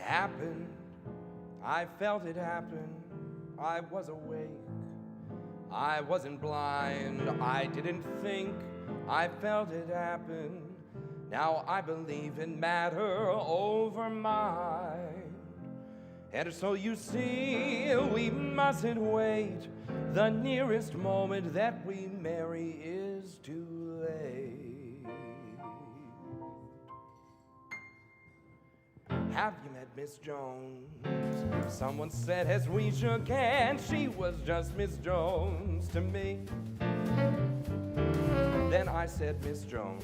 happened. I felt it happen. I was awake. I wasn't blind. I didn't think. I felt it happen. Now I believe in matter over mind. And so you see, we mustn't wait. The nearest moment that we marry is too late. Have you met Miss Jones? Someone said as we shook hands, she was just Miss Jones to me. Then I said, Miss Jones,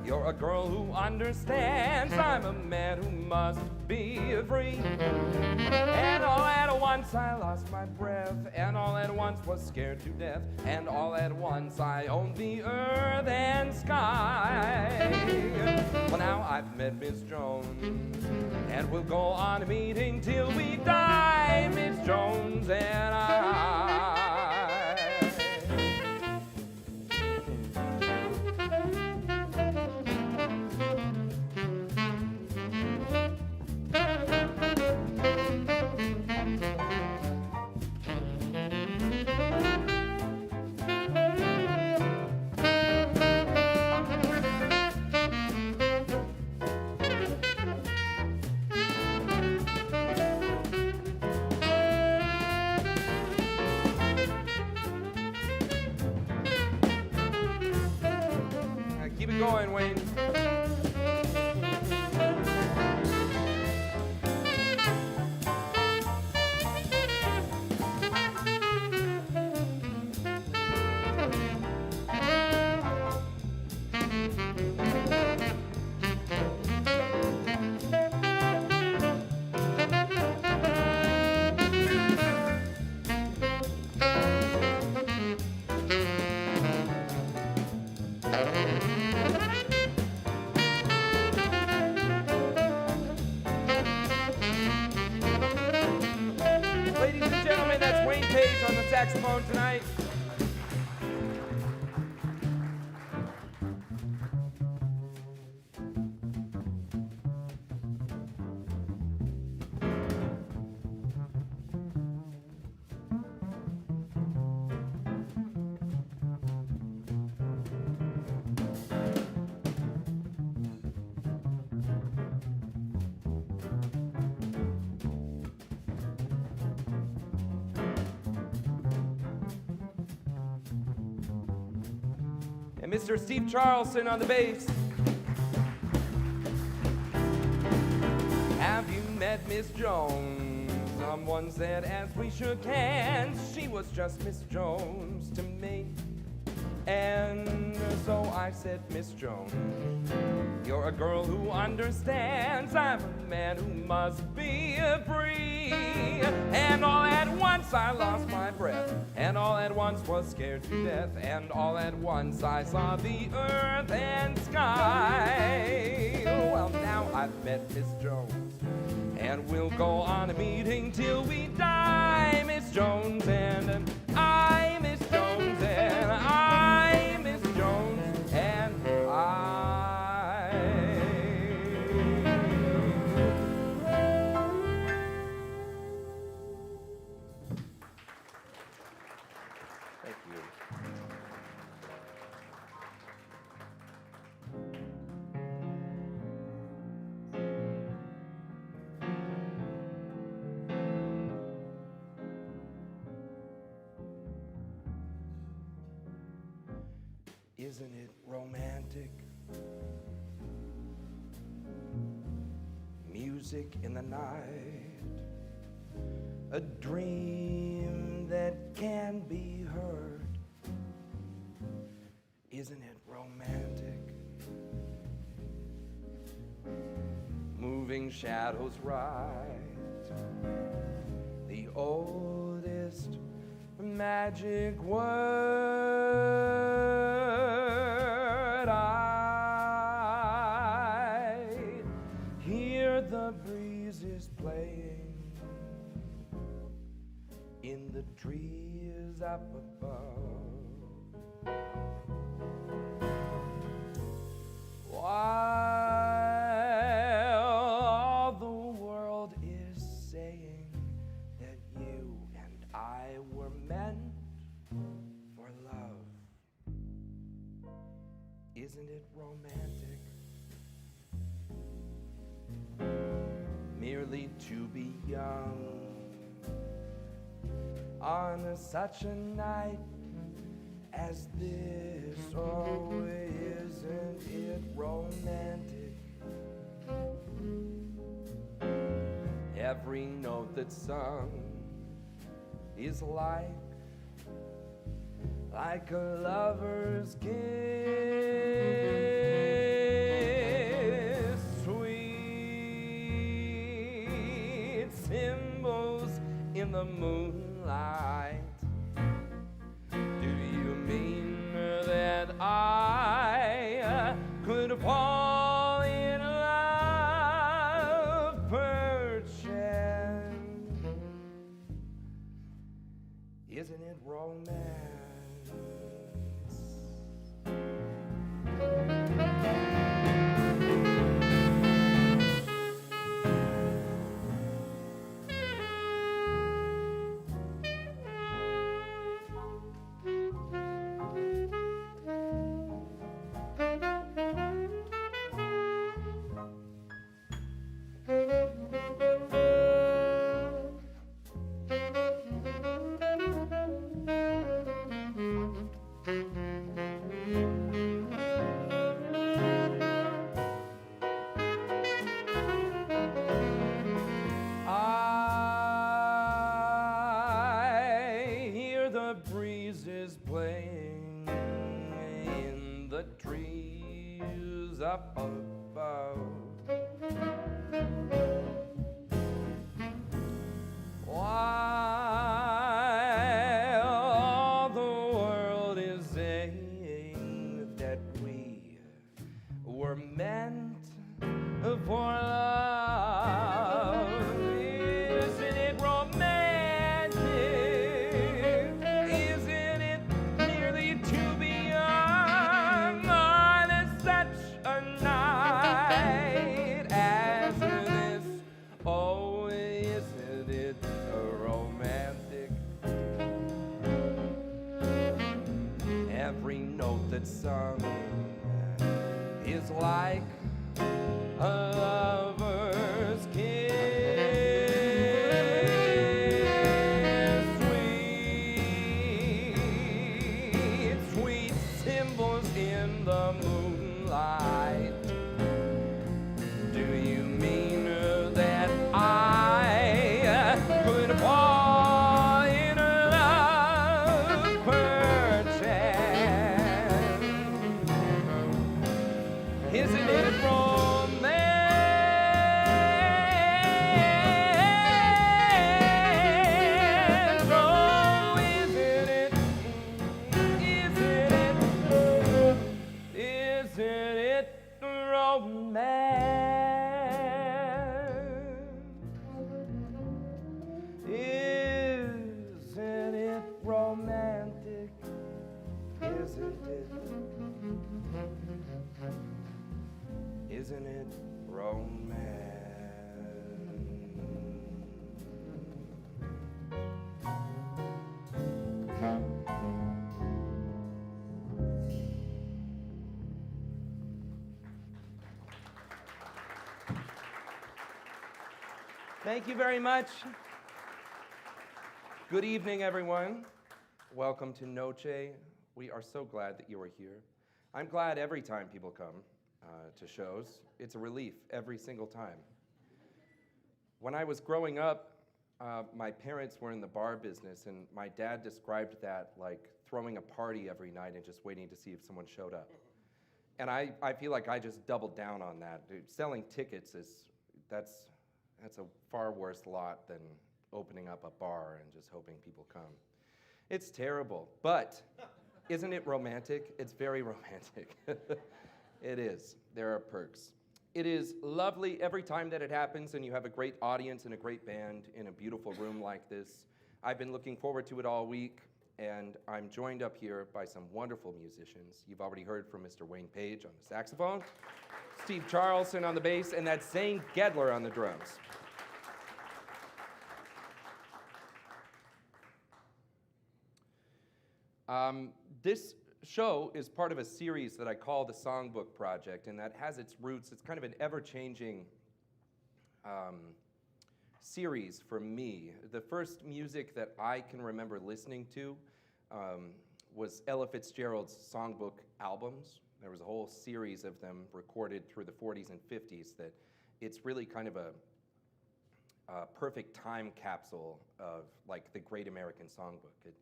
you're a girl who understands. I'm a man who must be free. And all at once I lost my breath, and all at once was scared to death, and all at once I owned the earth and sky. Well, now I've met Miss Jones, and we'll go on meeting till we die, Miss Jones and I. Keep it going, Wayne. Saxophone tonight. And Mr. Steve Charleston on the bass. Have you met Miss Jones? Someone said as we shook hands, she was just Miss Jones to me. And so I said, Miss Jones, you're a girl who understands. I'm a man who must be free. And all at once I lost my breath, and all at once was scared to death, and all at once I saw the earth and sky. Well, now I've met Miss Jones, and we'll go on a meeting till we die, Miss Jones and I, Miss Jones and I, Miss Jones and I. Thank you. Isn't it romantic? Music in the night, a dream that can be heard. Isn't it romantic? Moving shadows right, the oldest magic word. I hear the breezes playing in the trees up above, while all the world romantic? Merely to be young on such a night as this. Oh, isn't it romantic? Every note that's sung is like a lover's kiss. Sweet cymbals in the moonlight. Do you mean that I could fall in love perchance? Isn't it romance? Up above, while all the world is saying that we were meant for love. Isn't it romantic? Isn't it nearly to be young on such a night as this? Oh, isn't it romantic? Every note that's sung is like a lover's kiss. Sweet, sweet cymbals in the moonlight. Do you mean that I could fall in love perchance? Isn't it romance? Oh, isn't it? Isn't it romance? Isn't it romantic? Isn't it? Isn't it romance? Thank you very much. Good evening, everyone. Welcome to Noce. We are so glad that you are here. I'm glad every time people come to shows. It's a relief every single time. When I was growing up, my parents were in the bar business, and my dad described that like throwing a party every night and just waiting to see if someone showed up. And I feel like I just doubled down on that. Dude, selling tickets that's a far worse lot than opening up a bar and just hoping people come. It's terrible, but isn't it romantic? It's very romantic. It is. There are perks. It is lovely every time that it happens and you have a great audience and a great band in a beautiful room like this. I've been looking forward to it all week, and I'm joined up here by some wonderful musicians. You've already heard from Mr. Wayne Page on the saxophone, Steve Charleston on the bass, and that Zane Gedler on the drums. This show is part of a series that I call the Songbook Project, and that has its roots. It's kind of an ever-changing series for me. The first music that I can remember listening to was Ella Fitzgerald's Songbook Albums. There was a whole series of them recorded through the 40s and 50s that it's really kind of a perfect time capsule of like the Great American Songbook. It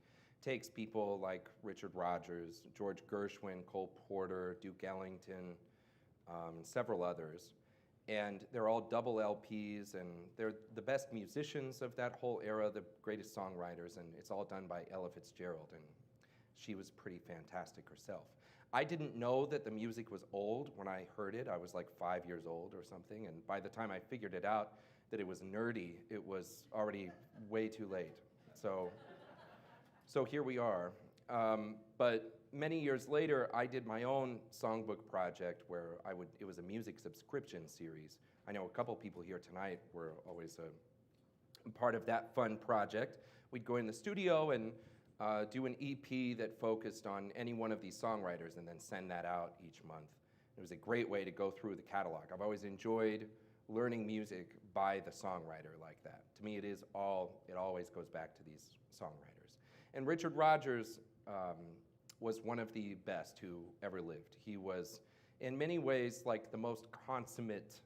takes people like Richard Rodgers, George Gershwin, Cole Porter, Duke Ellington, several others, and they're all double LPs, and they're the best musicians of that whole era, the greatest songwriters, and it's all done by Ella Fitzgerald, and she was pretty fantastic herself. I didn't know that the music was old when I heard it. I was like 5 years old or something, and by the time I figured it out that it was nerdy, it was already way too late. So here we are. But many years later, I did my own Songbook project where it was a music subscription series. I know a couple people here tonight were always a part of that fun project. We'd go in the studio and do an EP that focused on any one of these songwriters and then send that out each month. It was a great way to go through the catalog. I've always enjoyed learning music by the songwriter like that. To me, it always goes back to these songwriters. And Richard Rodgers was one of the best who ever lived. He was, in many ways, like the most consummate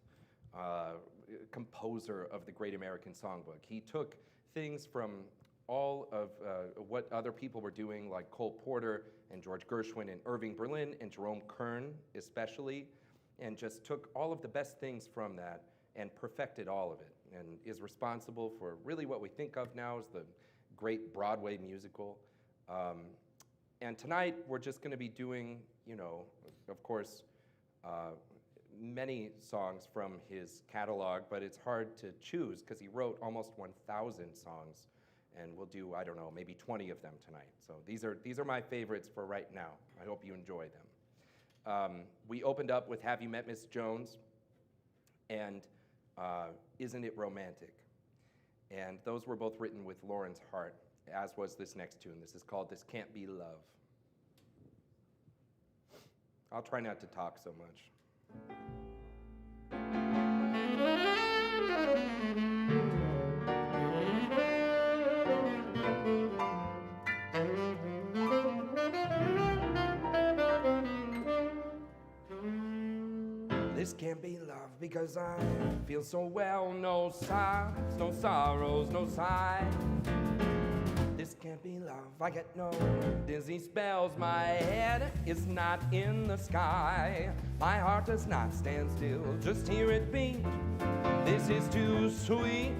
composer of the Great American Songbook. He took things from all of what other people were doing, like Cole Porter and George Gershwin and Irving Berlin and Jerome Kern especially, and just took all of the best things from that and perfected all of it, and is responsible for really what we think of now as the great Broadway musical. And tonight we're just going to be doing, of course, many songs from his catalog, but it's hard to choose because he wrote almost 1,000 songs, and we'll do, I don't know, maybe 20 of them tonight. So these are my favorites for right now. I hope you enjoy them. We opened up with Have You Met Miss Jones and Isn't It Romantic? And those were both written with Lauren's heart, as was this next tune. This is called This Can't Be Love. I'll try not to talk so much. This can't be love because I feel so well. No sighs, no sorrows, no sighs. This can't be love. I get no dizzy spells. My head is not in the sky. My heart does not stand still. Just hear it beat. This is too sweet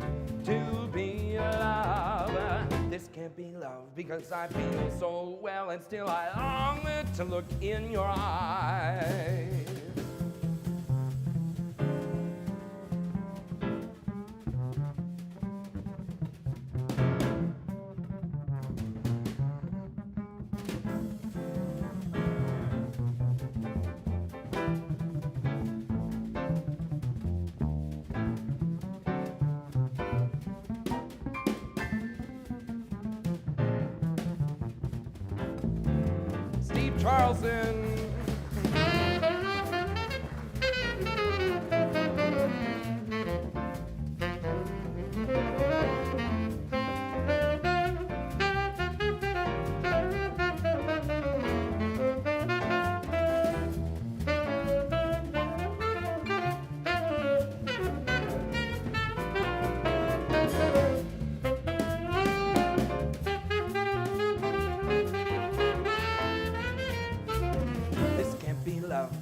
to be love. This can't be love because I feel so well, and still I long to look in your eyes. Charleston.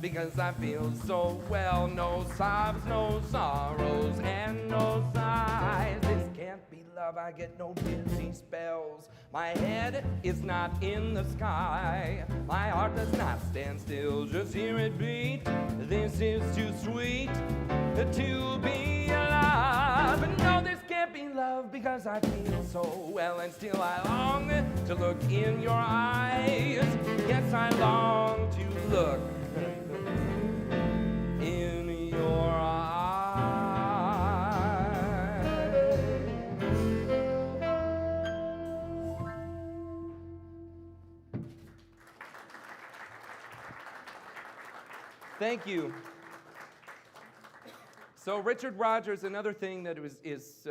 Because I feel so well. No sobs, no sorrows, and no sighs. This can't be love. I get no dizzy spells. My head is not in the sky. My heart does not stand still. Just hear it beat. This is too sweet to be alive. But no, this can't be love because I feel so well, and still I long to look in your eyes. Yes, I long to look in your eyes. Thank you. So Richard Rodgers, another thing that is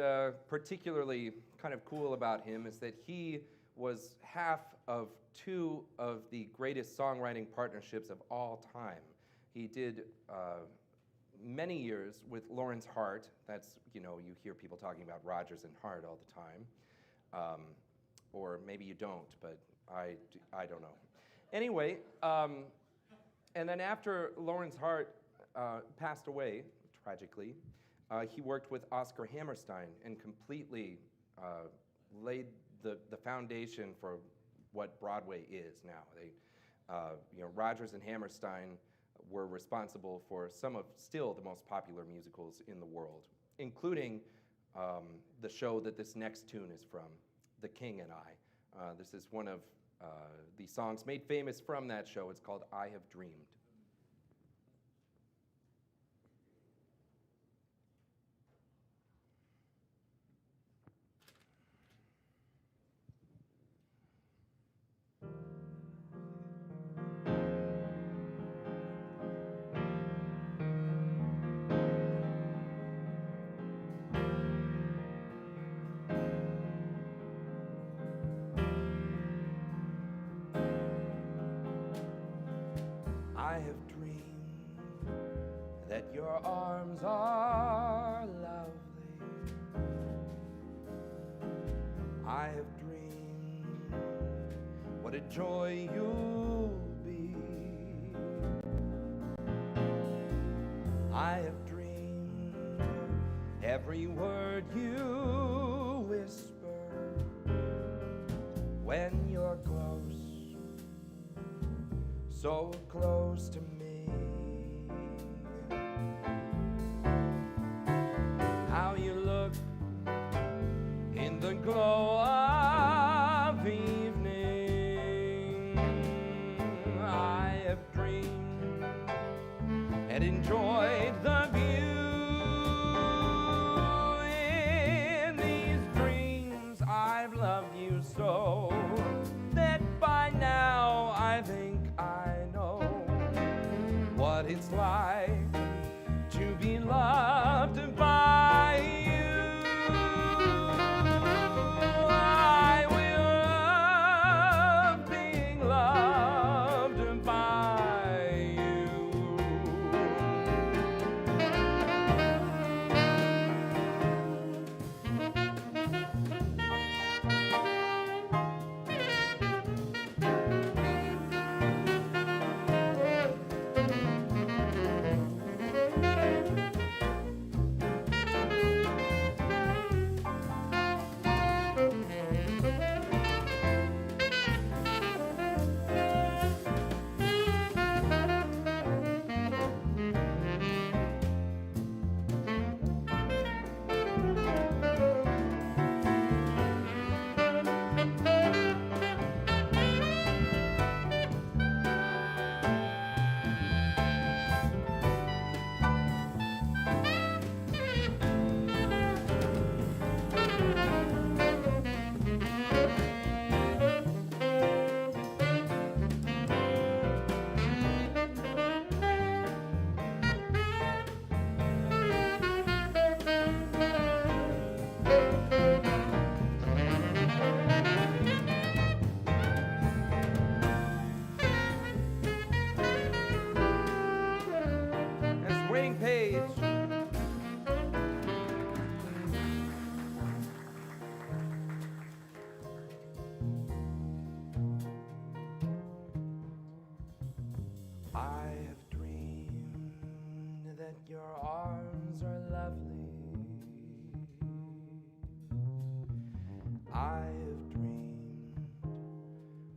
particularly kind of cool about him is that he was half of two of the greatest songwriting partnerships of all time. He did many years with Lawrence Hart. That's, you know, you hear people talking about Rodgers and Hart all the time. Or maybe you don't, but I don't know. Anyway, and then after Lawrence Hart passed away, tragically, he worked with Oscar Hammerstein and completely laid the foundation for what Broadway is now. They, you know, Rodgers and Hammerstein were responsible for some of still the most popular musicals in the world, including the show that this next tune is from, The King and I. This is one of the songs made famous from that show. It's called I Have Dreamed. I have dreamed that your arms are lovely. I have dreamed what a joy you'll be. I have dreamed every word you whisper when you're close, so close to me. How you look in the glow of evening. I have dreamed and enjoyed the view. In these dreams I've loved you so that by now I think I know what it's like to be loved by you. I will love being loved by you.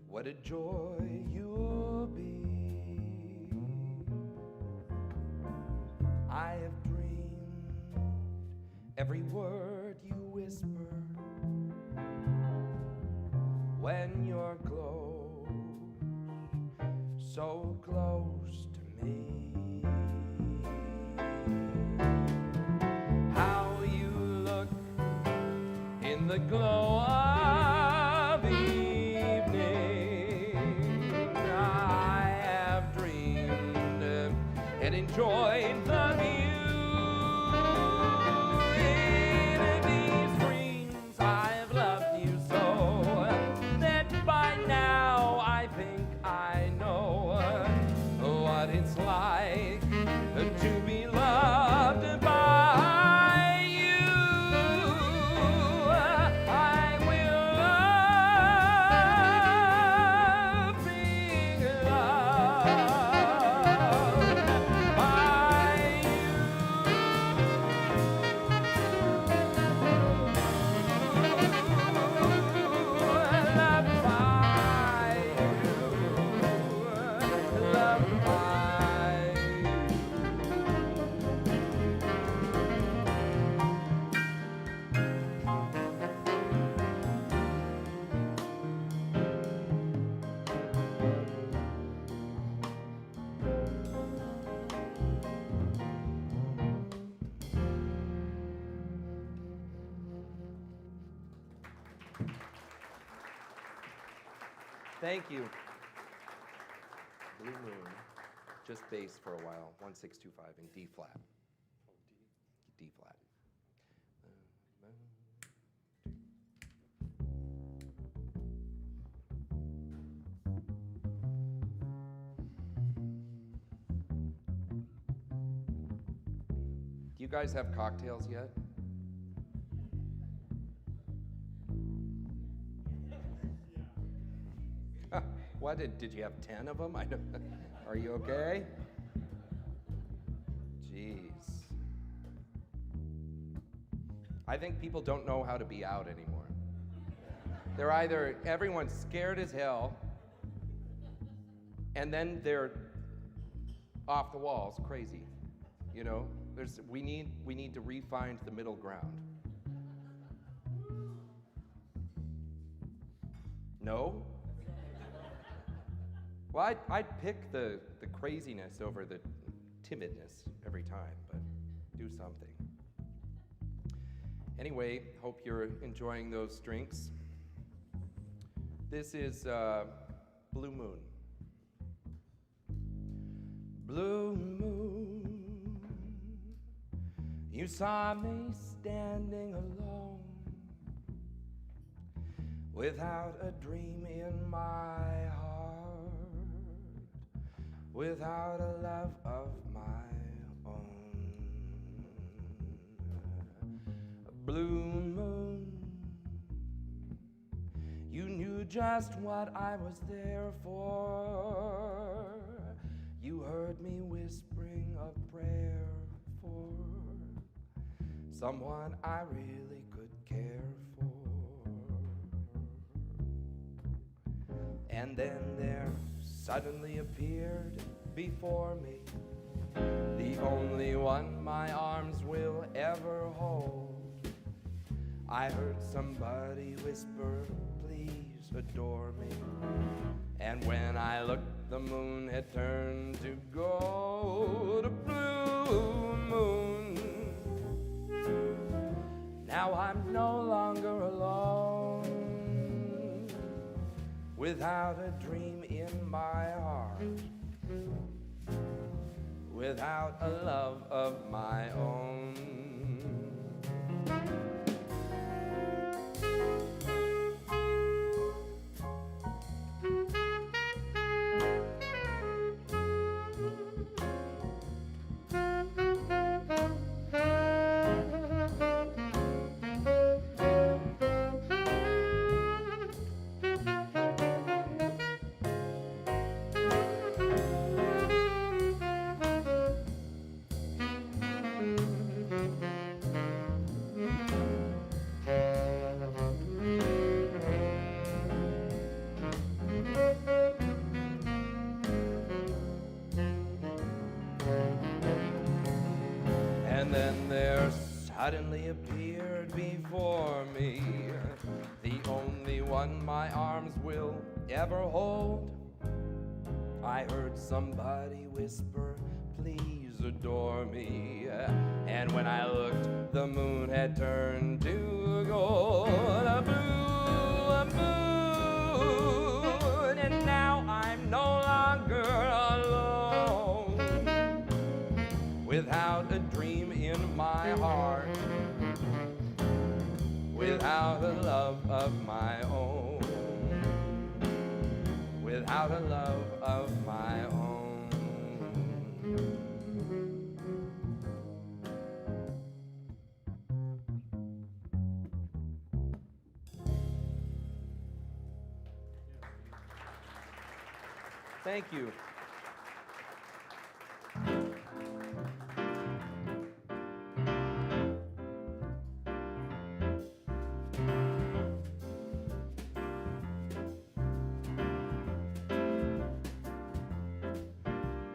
What a joy you'll be. I have dreamed every word you whisper when you're close, so close to me. How you look in the glow of evening. I have dreamed enjoyed the view. In these dreams I've loved you so that by now I think I know what it's like to be loved by you. I will love being loved by you. Loved by you. Loved by you. Thank you. Blue Moon, just bass for a while, 1625 in D flat. D flat. Do you guys have cocktails yet? What did you have 10 of them? I don't, are you okay? Jeez. I think people don't know how to be out anymore. They're either, everyone's scared as hell, and then they're off the walls, crazy. You know, we need to re-find the middle ground. No? Well, I'd pick the craziness over the timidness every time, but do something. Anyway, hope you're enjoying those drinks. This is Blue Moon. Blue moon, you saw me standing alone, without a dream in my heart, without a love of my own. Blue moon, you knew just what I was there for. You heard me whispering a prayer for someone I really could care for. And then there suddenly appeared before me the only one my arms will ever hold. I heard somebody whisper, please adore me. And when I looked, the moon had turned to gold. Blue moon, now I'm no longer alone, without a dream in my heart, without a love of my own. And then there suddenly appeared before me the only one my arms will ever hold. I heard somebody whisper, please adore me. And when I looked, the moon had turned to gold. A blue moon, and now I'm no longer alone, without a dream in my heart, without a love of my own, without a love of my own. Thank you.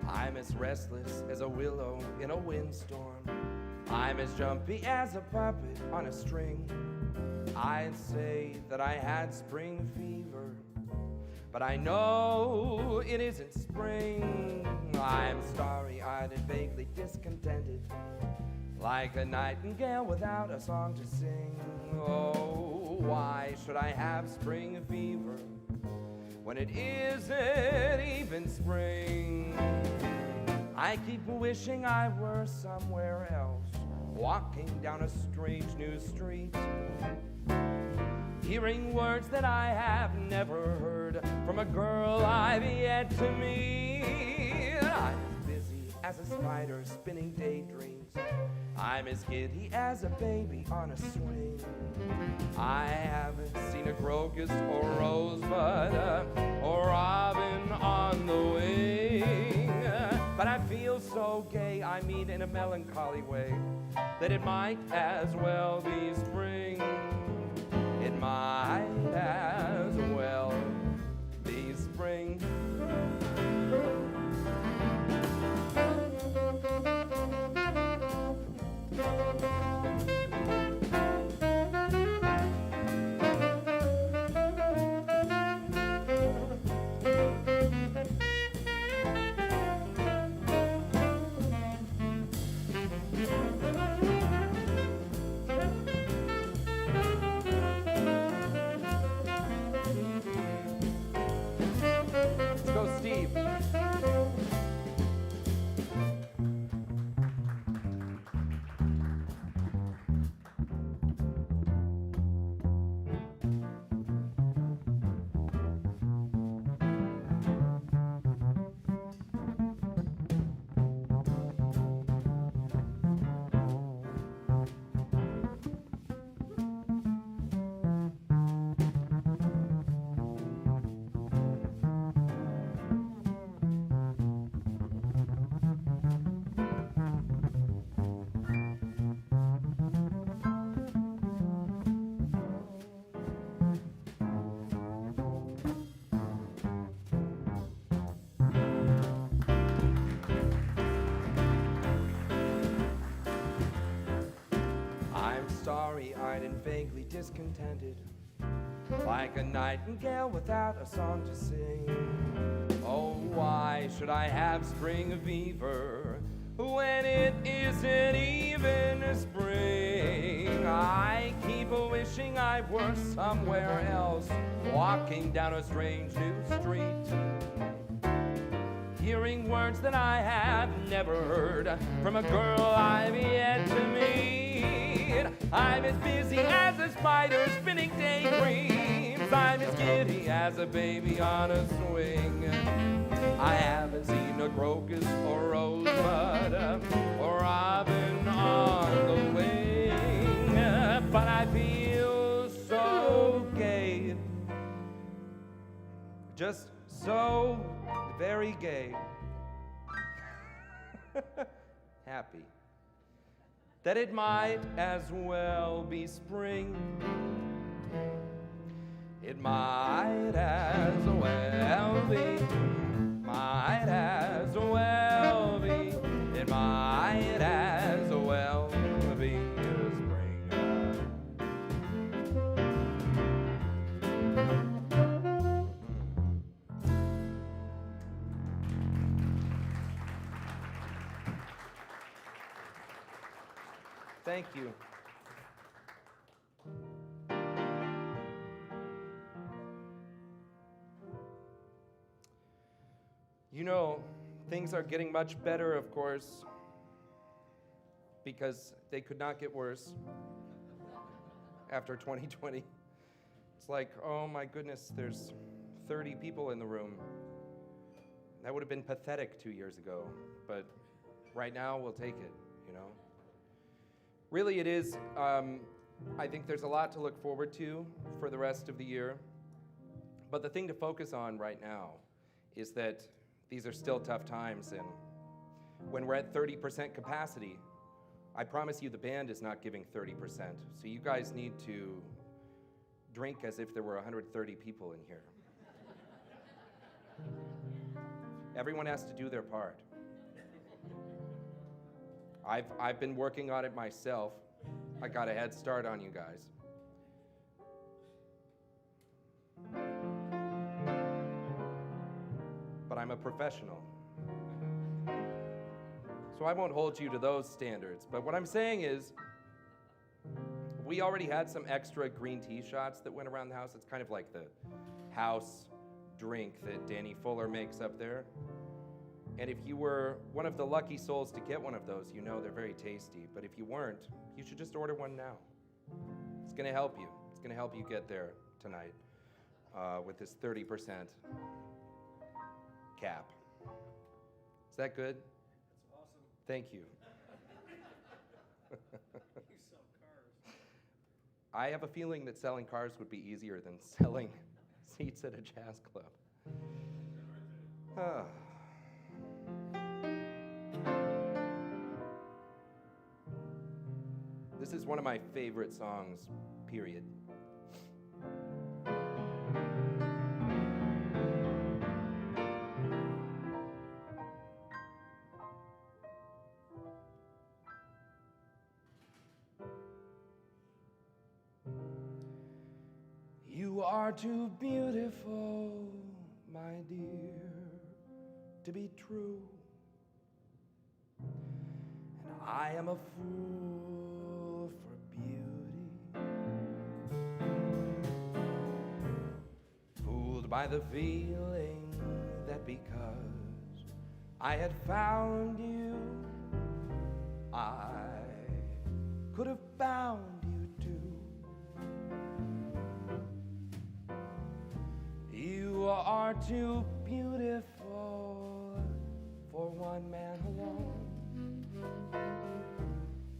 I'm as restless as a willow in a windstorm. I'm as jumpy as a puppet on a string. I'd say that I had spring fever, but I know it isn't spring. I'm starry-eyed and vaguely discontented, like a nightingale without a song to sing. Oh, why should I have spring fever when it isn't even spring? I keep wishing I were somewhere else, walking down a strange new street, hearing words that I have never heard from a girl I've yet to meet. I'm as busy as a spider spinning daydreams. I'm as giddy as a baby on a swing. I haven't seen a crocus or rosebud or robin on the wing, but I feel so gay, I mean in a melancholy way, that it might as well be spring. It might as well be spring. Starry-eyed and vaguely discontented, like a nightingale without a song to sing. Oh, why should I have spring fever when it isn't even spring? I keep wishing I were somewhere else, walking down a strange new street, hearing words that I have never heard from a girl I've yet to meet. I'm as busy as a spider spinning daydreams. I'm as giddy as a baby on a swing. I haven't seen a crocus or rosebud or robin on the wing, but I feel so gay, just so very gay, happy, that it might as well be spring. It might as well be, might as well be, it might as well be spring. Thank you. You know, things are getting much better, of course. because they could not get worse after 2020. It's like, oh my goodness, there's 30 people in the room. That would have been pathetic 2 years ago, but right now we'll take it, you know? Really it is, I think there's a lot to look forward to for the rest of the year, but the thing to focus on right now is that these are still tough times, and when we're at 30% capacity, I promise you the band is not giving 30%, so you guys need to drink as if there were 130 people in here. Everyone has to do their part. I've been working on it myself. I got a head start on you guys. But I'm a professional. So I won't hold you to those standards. But what I'm saying is, we already had some extra green tea shots that went around the house. It's kind of like the house drink that Danny Fuller makes up there. And if you were one of the lucky souls to get one of those, you know they're very tasty. But if you weren't, you should just order one now. It's gonna help you. It's gonna help you get there tonight with this 30% cap. Is that good? That's awesome. Thank you. You sell cars. I have a feeling that selling cars would be easier than selling seats at a jazz club. Ah. This is one of my favorite songs, period. You are too beautiful, my dear, to be true. And I am a fool for beauty, fooled by the feeling that because I had found you, I could have bound you too. You are too beautiful for one man alone,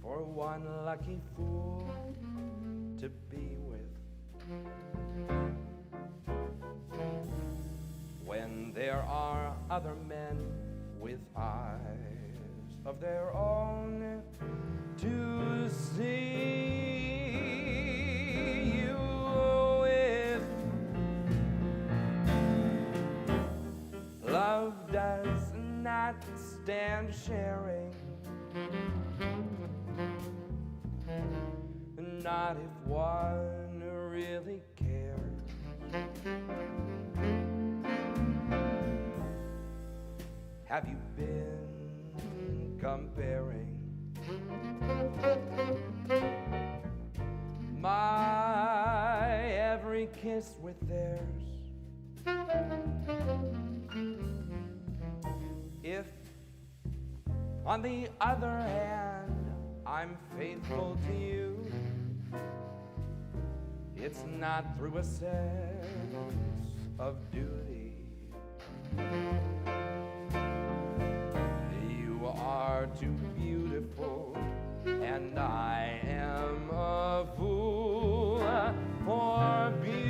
for one lucky fool to be with. When there are other men with eyes of their own to see you with, love does not stand sharing, not if one really cares. Have you been comparing my every kiss with theirs? If, on the other hand, I'm faithful to you, it's not through a sense of duty. You are too beautiful, and I am a fool for beauty.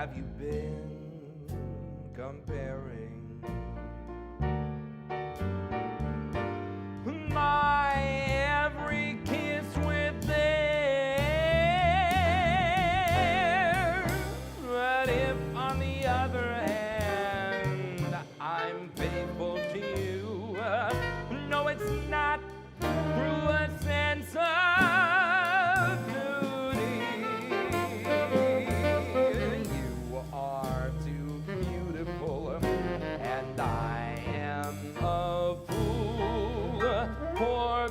have you been comparing my every kiss with theirs? But if on the other hand I'm faithful to you, no, it's not through a sense of duty. You are too beautiful, and I am a fool for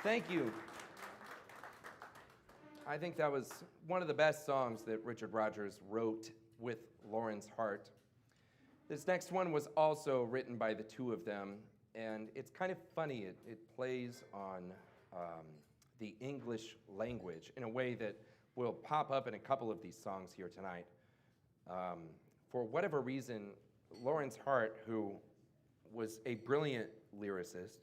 Thank you. I think that was one of the best songs that Richard Rodgers wrote with Lawrence Hart. This next one was also written by the two of them, and it's kind of funny. It plays on the English language in a way that will pop up in a couple of these songs here tonight. For whatever reason, Lawrence Hart, who was a brilliant lyricist,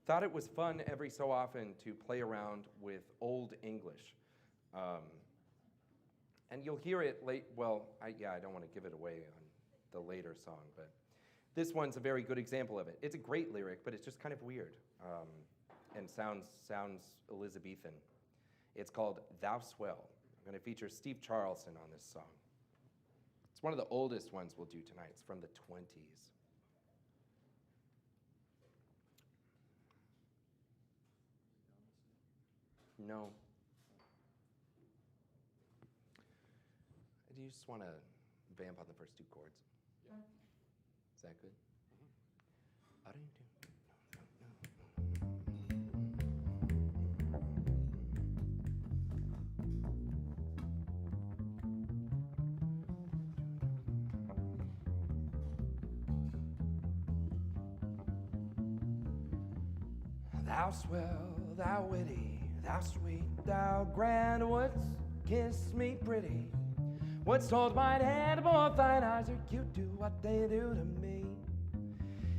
thought it was fun every so often to play around with Old English. And you'll hear it late, well, I don't want to give it away on the later song, but this one's a very good example of it. It's a great lyric, but it's just kind of weird and sounds Elizabethan. It's called Thou Swell. I'm going to feature Steve Charleston on this song. It's one of the oldest ones we'll do tonight. It's from the 20s. No. Do you just want to vamp on the first two chords? Yeah. Is that good? Thou swell, thou witty, thou sweet, thou grand, wouldst kiss me pretty. What's told mine hand, both thine eyes are cute, do what they do to me.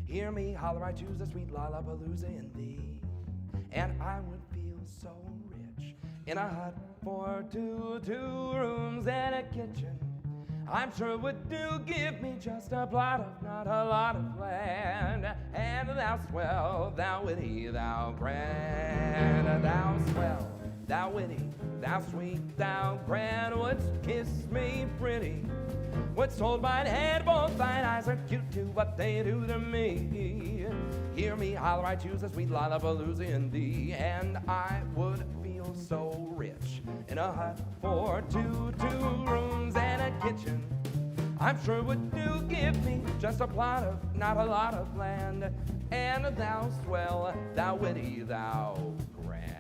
Hear me holler, I choose a sweet lollapalooza in thee. And I would feel so rich in a hut for two rooms and a kitchen. I'm sure it would do give me just a plot of not a lot of land. And thou swell, thou witty, thou grand, thou swell, thou witty, thou sweet, thou grand, wouldst kiss me pretty. What's told mine head, both thine eyes are cute to what they do to me. Hear me holler, I choose a sweet lollapalooza in thee. And I would feel so rich in a hut for two rooms and a kitchen. I'm sure it would do give me just a plot of not a lot of land. And thou swell, thou witty, thou grand.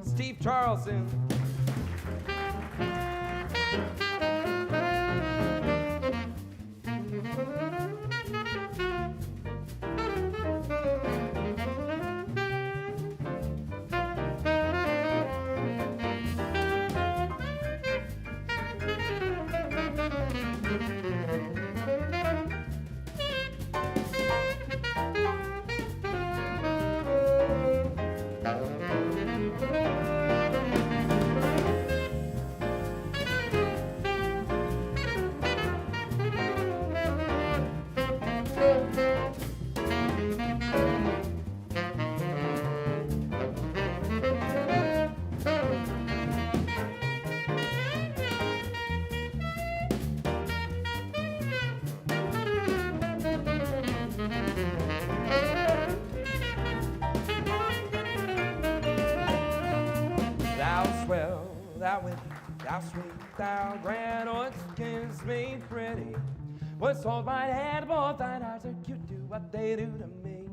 Steve Charleston. thou witty, thou sweet, thou grand, oh, excuse me, pretty. Was told my hand, both thine eyes are cute, do what they do to me.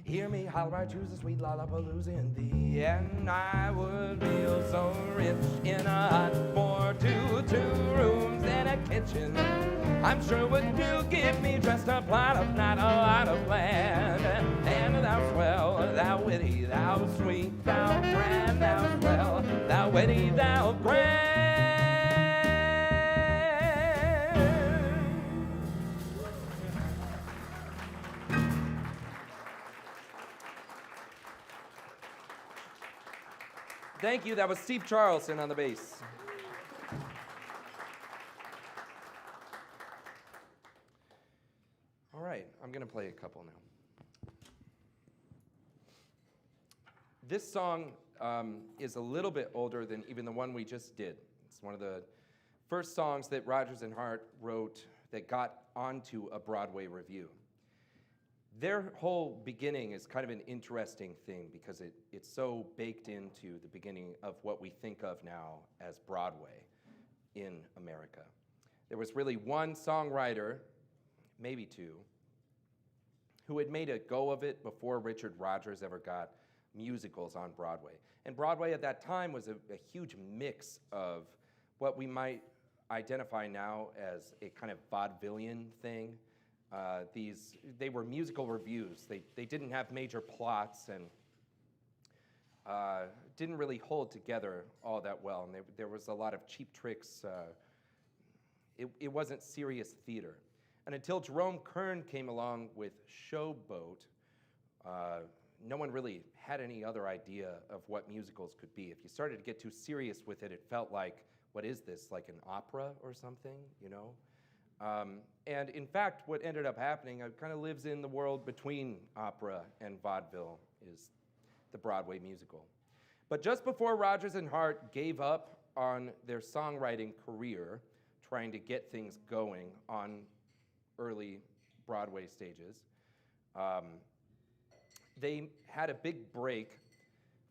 Hear me holler, I choose a sweet lollapalooza in thee, and I would feel so rich in a hut for two rooms and a kitchen. I'm sure would do give me just a plot of not a lot of land. And thou swell, thou witty, thou sweet, thou grand, thou swell, thou witty, thou grand. Thank you. That was Steve Charleston on the bass. All right, I'm going to play a couple now. This song is a little bit older than even the one we just did. It's one of the first songs that Rodgers and Hart wrote that got onto a Broadway review. Their whole beginning is kind of an interesting thing because it's so baked into the beginning of what we think of now as Broadway in America. There was really one songwriter, maybe two, who had made a go of it before Richard Rodgers ever got musicals on Broadway. And Broadway at that time was a huge mix of what we might identify now as a kind of vaudevillian thing. They were musical reviews. They didn't have major plots and didn't really hold together all that well. And there was a lot of cheap tricks. It wasn't serious theater. And until Jerome Kern came along with Showboat, no one really had any other idea of what musicals could be. If you started to get too serious with it, it felt like, what is this, like an opera or something, you know? And in fact, what ended up happening, it kind of lives in the world between opera and vaudeville, is the Broadway musical. But just before Rodgers and Hart gave up on their songwriting career, trying to get things going on early Broadway stages, they had a big break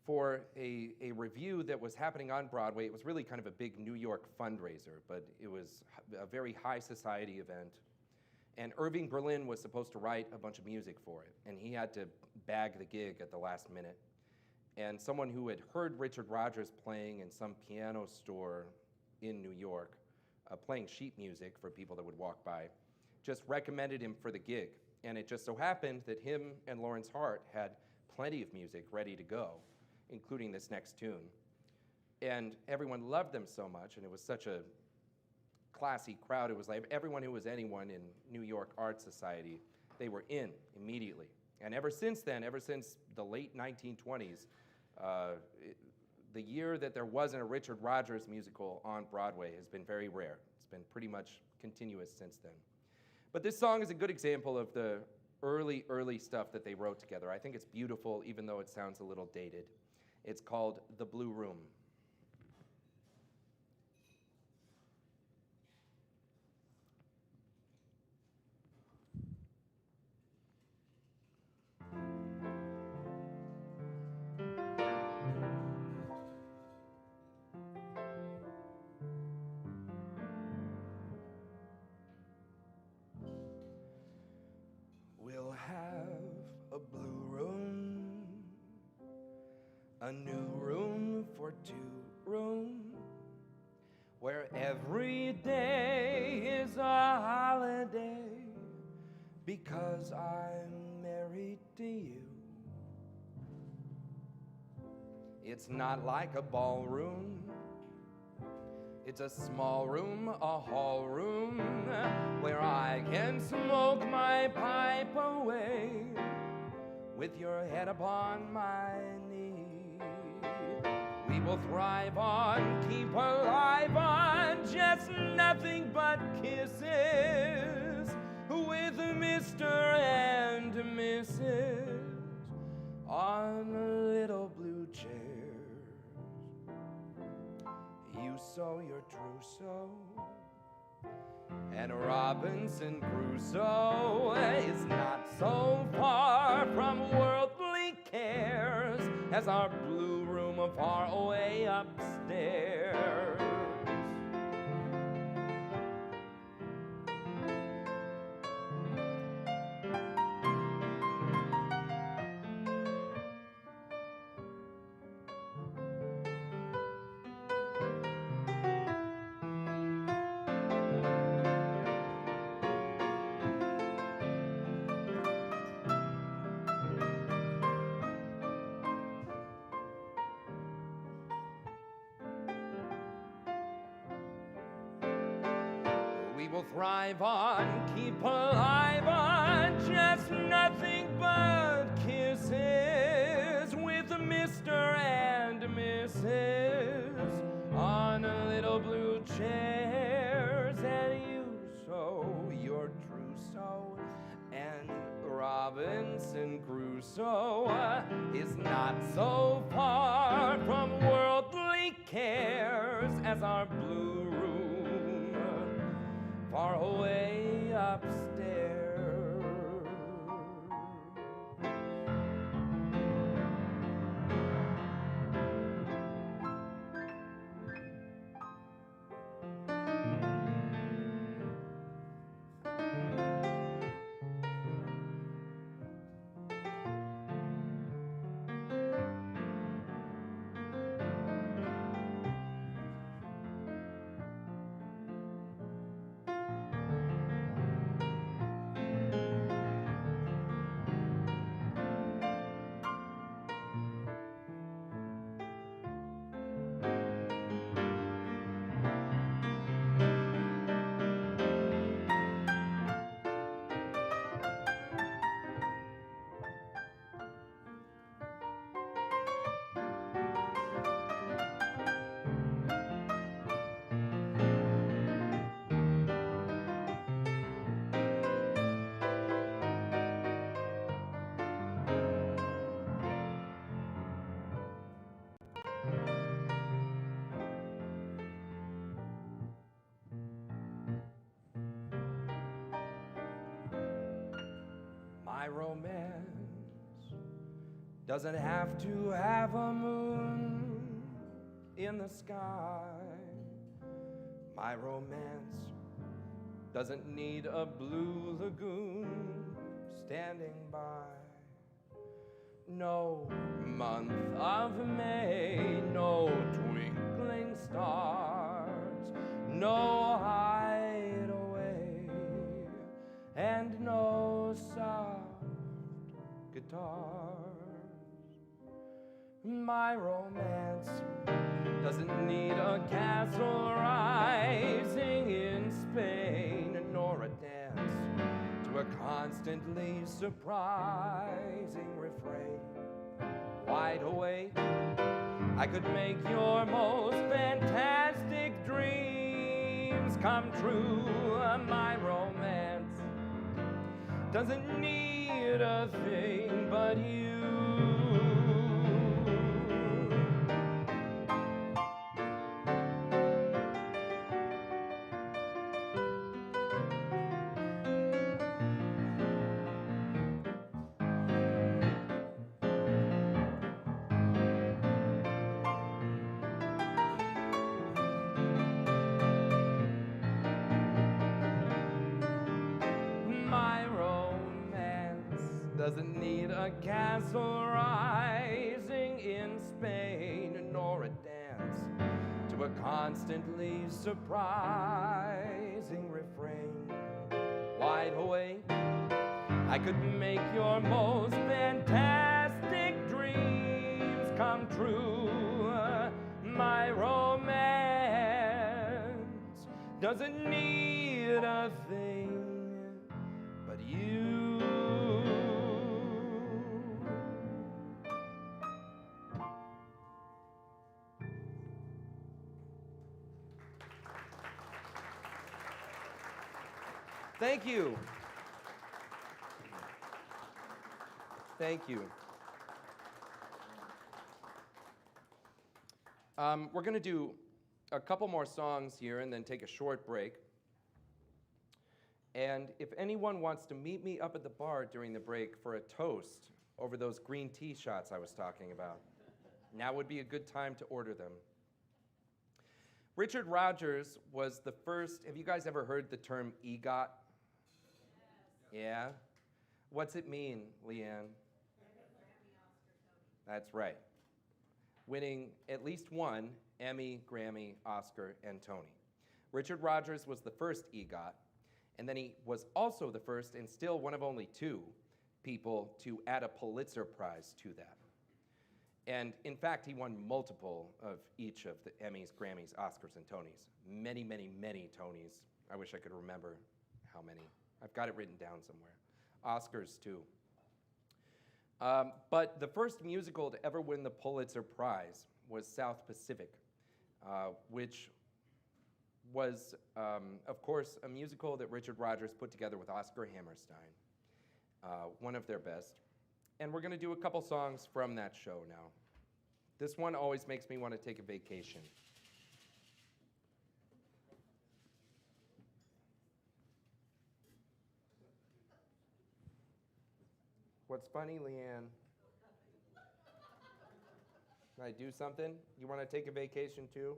for a review that was happening on Broadway. It was really kind of a big New York fundraiser, but it was a very high society event. And Irving Berlin was supposed to write a bunch of music for it, and he had to bag the gig at the last minute. And someone who had heard Richard Rodgers playing in some piano store in New York, playing sheet music for people that would walk by, just recommended him for the gig. And it just so happened that him and Lawrence Hart had plenty of music ready to go, including this next tune. And everyone loved them so much, and it was such a classy crowd. It was like everyone who was anyone in New York Art Society, they were in immediately. And ever since then, ever since the late 1920s, the year that there wasn't a Richard Rodgers musical on Broadway has been very rare. It's been pretty much continuous since then. But this song is a good example of the early stuff that they wrote together. I think it's beautiful, even though it sounds a little dated. It's called The Blue Room. We'll have a blue room, a new room for 2 rooms, where every day is a holiday, because I'm married to you. It's not like a ballroom, it's a small room, a hall room, where I can smoke my pipe away with your head upon my knee. We will thrive on, keep alive on, just nothing but kisses with Mr. and Mrs. on little blue chairs. You sow your trousseau, and Robinson Crusoe is not so far from worldly cares. as our blue room far away upstairs. We will thrive on, keep alive on just nothing but kisses with Mr. and Mrs. on little blue chairs, and you sow your trousseau, and Robinson Crusoe is not so far from worldly cares as our blue room far away upstairs. My romance doesn't have to have a moon in the sky. My romance doesn't need a blue lagoon standing by. No month of May, no twinkling stars, no hideaway, and no soft guitars. My romance doesn't need a castle rising in Spain, nor a dance to a constantly surprising refrain. Wide awake, I could make your most fantastic dreams come true. My romance doesn't need a thing but you. Doesn't need a castle rising in Spain, nor a dance to a constantly surprising refrain. Wide awake, I could make your most fantastic dreams come true. My romance doesn't need a thing but you. Thank you. Thank you. We're going to do a couple more songs here and then take a short break. And if anyone wants to meet me up at the bar during the break for a toast over those green tea shots I was talking about, Now would be a good time to order them. Richard Rodgers was the first. Have you guys ever heard the term EGOT? Yeah? What's it mean, Leanne? That's right. Winning at least one Emmy, Grammy, Oscar, and Tony. Richard Rodgers was the first EGOT, and then he was also the first, and still one of only two people to add a Pulitzer Prize to that. And in fact, he won multiple of each of the Emmys, Grammys, Oscars, and Tonys. Many, many, many Tonys. I wish I could remember how many. I've got it written down somewhere. Oscars, too. But the first musical to ever win the Pulitzer Prize was South Pacific, which was, of course, a musical that Richard Rodgers put together with Oscar Hammerstein, one of their best. And we're going to do a couple songs from that show now. This one always makes me want to take a vacation. What's funny, Leanne? Can I do something? You want to take a vacation too?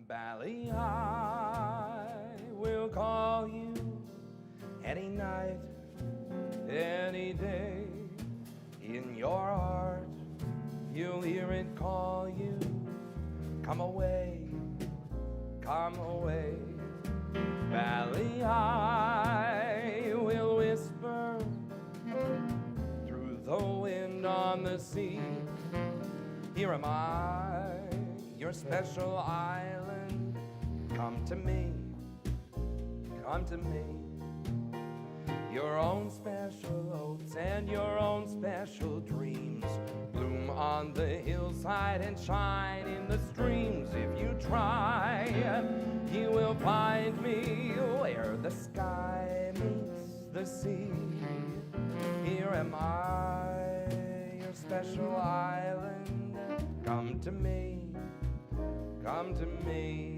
Bally, I will call you any night, any day. In your heart, you'll hear it call you. Come away, come away. Bally, I will whisper through the wind on the sea. Here am I, your special island. Come to me, come to me. Your own special oats and your own special dreams bloom on the hillside and shine in the streams. If you try, you will find me where the sky meets the sea. Here am I, your special island. Come to me, come to me.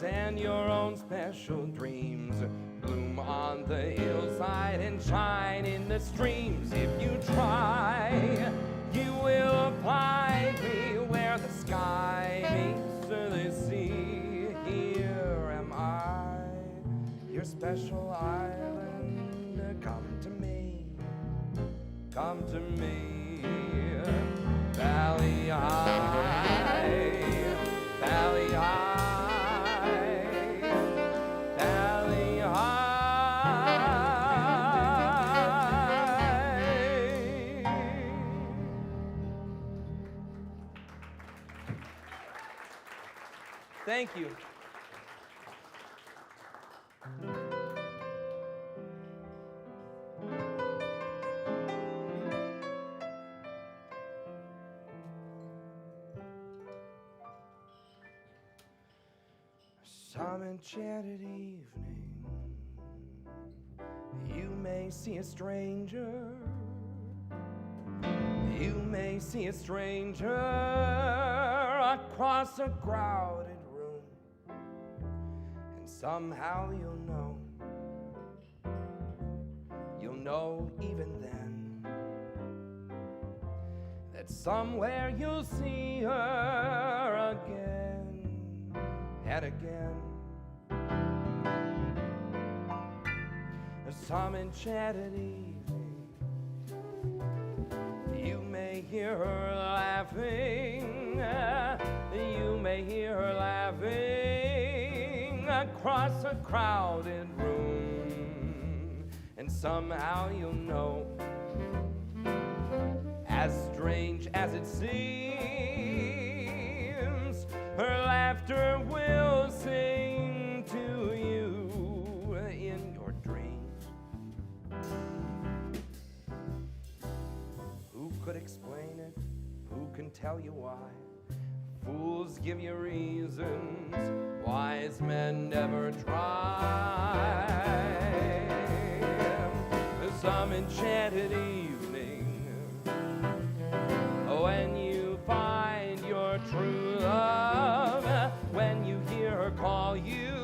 And your own special dreams bloom on the hillside and shine in the streams. If you try, you will find me where the sky meets the sea. Here am I, your special island. Come to me, come to me. Valley high, valley high. Thank you. Some enchanted evening, you may see a stranger. You may see a stranger across a crowded room, and somehow you'll know even then, that somewhere you'll see her again and again. Some enchanted evening, may hear her laughing. You may hear her laughing across a crowded room. And somehow you'll know, as strange as it seems, her laughter will sing to you in your dreams. Who could explain it? Who can tell you why? Fools give you reasons, wise men never try. Some enchanted evening, when you find your true love, when you hear her call you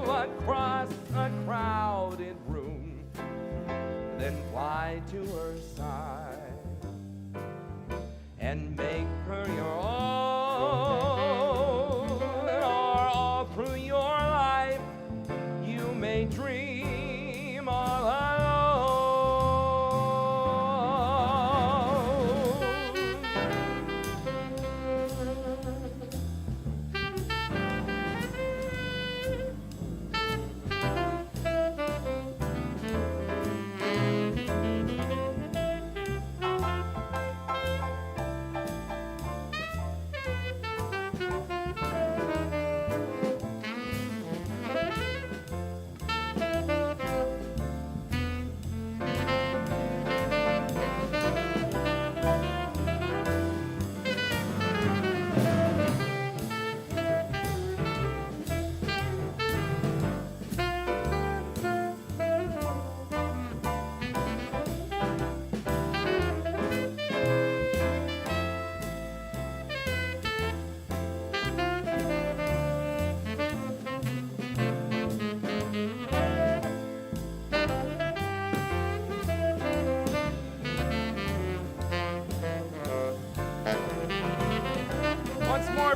across a crowded room, then fly to her side and make her your own. Or all through your life you may dream all alone.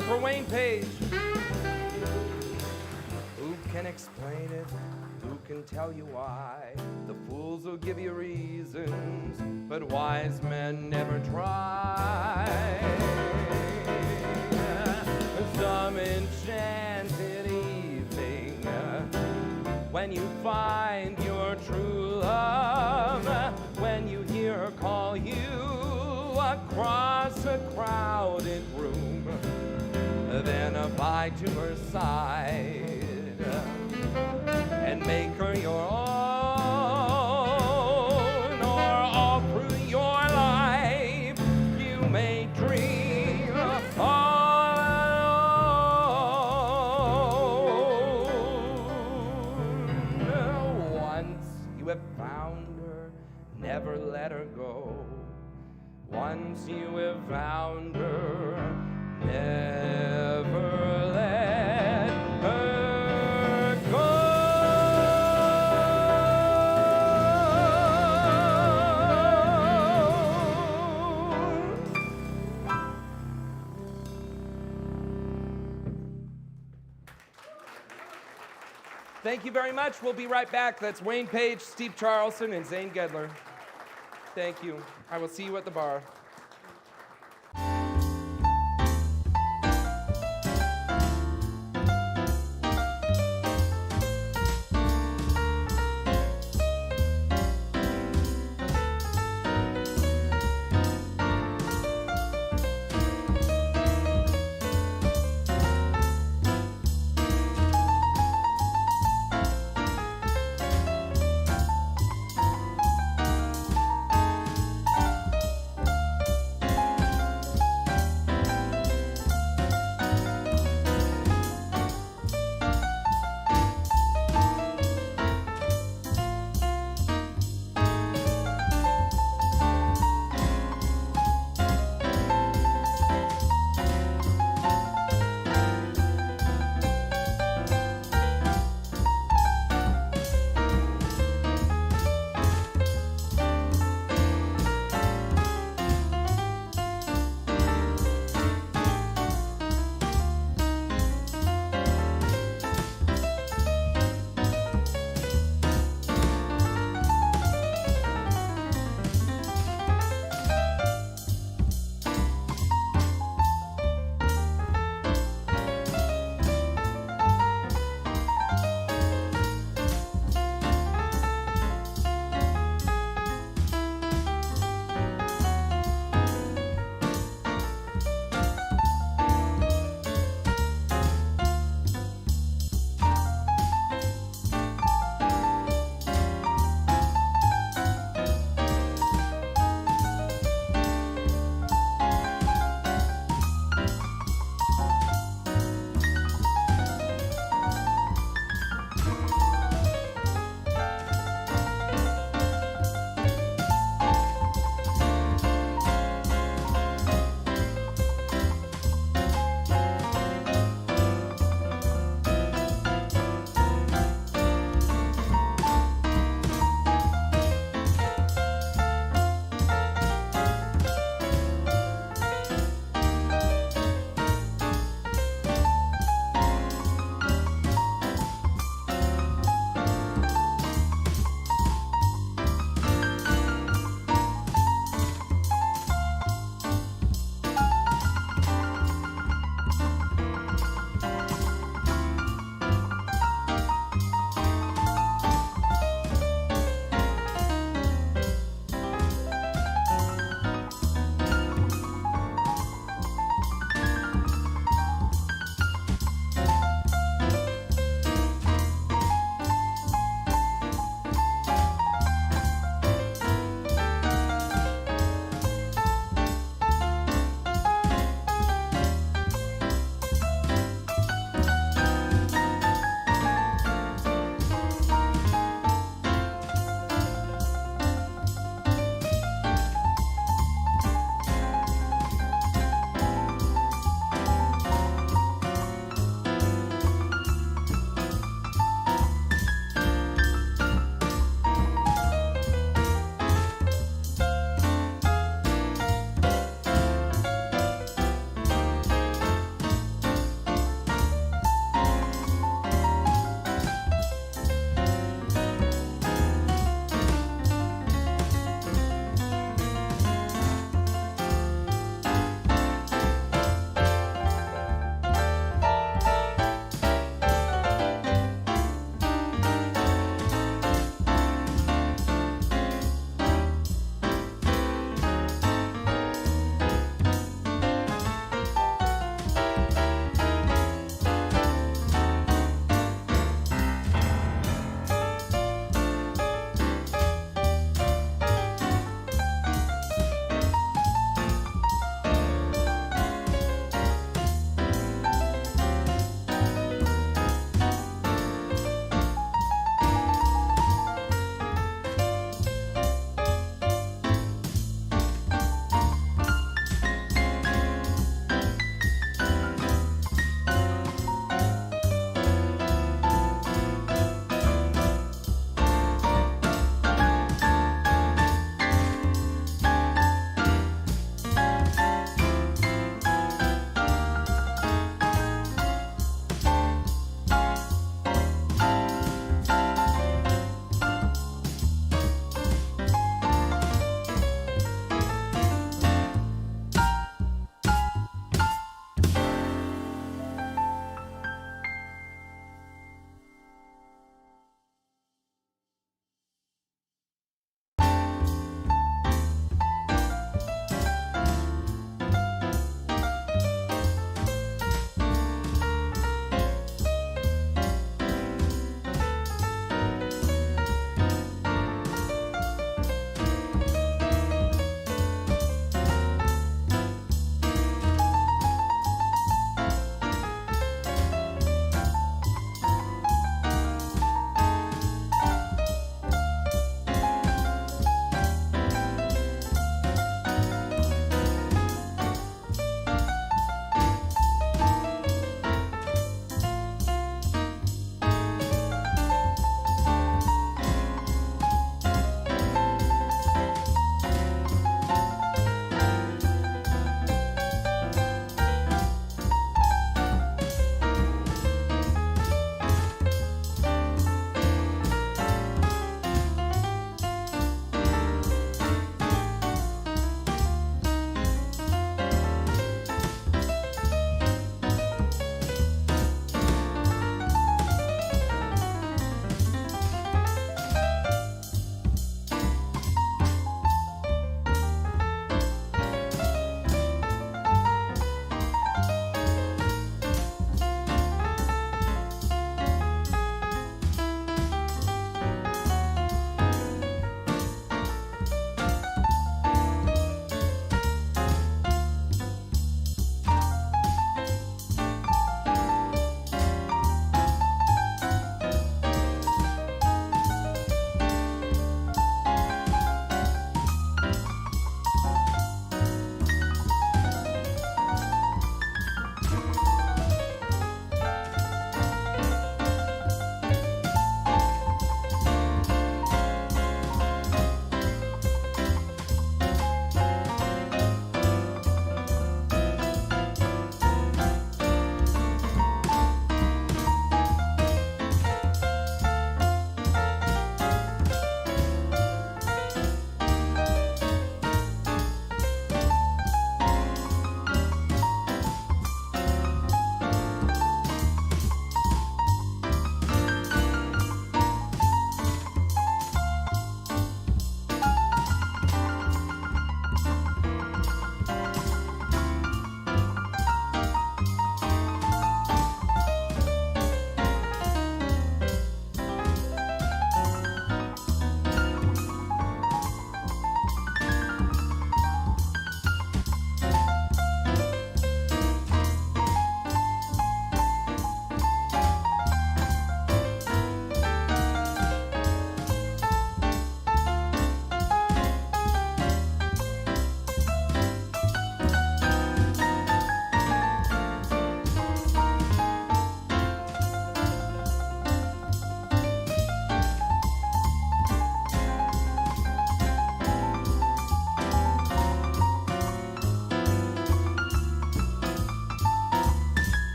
For Wayne Page. Who can explain it? Who can tell you why? The fools will give you reasons, but wise men never try. Some enchanted evening, when you find your true love, when you hear her call you across a crowded room, then fly to her side and make her your own. Or all through your life you may dream all alone. Once you have found her, never let her go. Once you have found her, never let her go. Thank you very much. We'll be right back. That's Wayne Page, Steve Charlson, and Zane Gedler. Thank you. I will see you at the bar.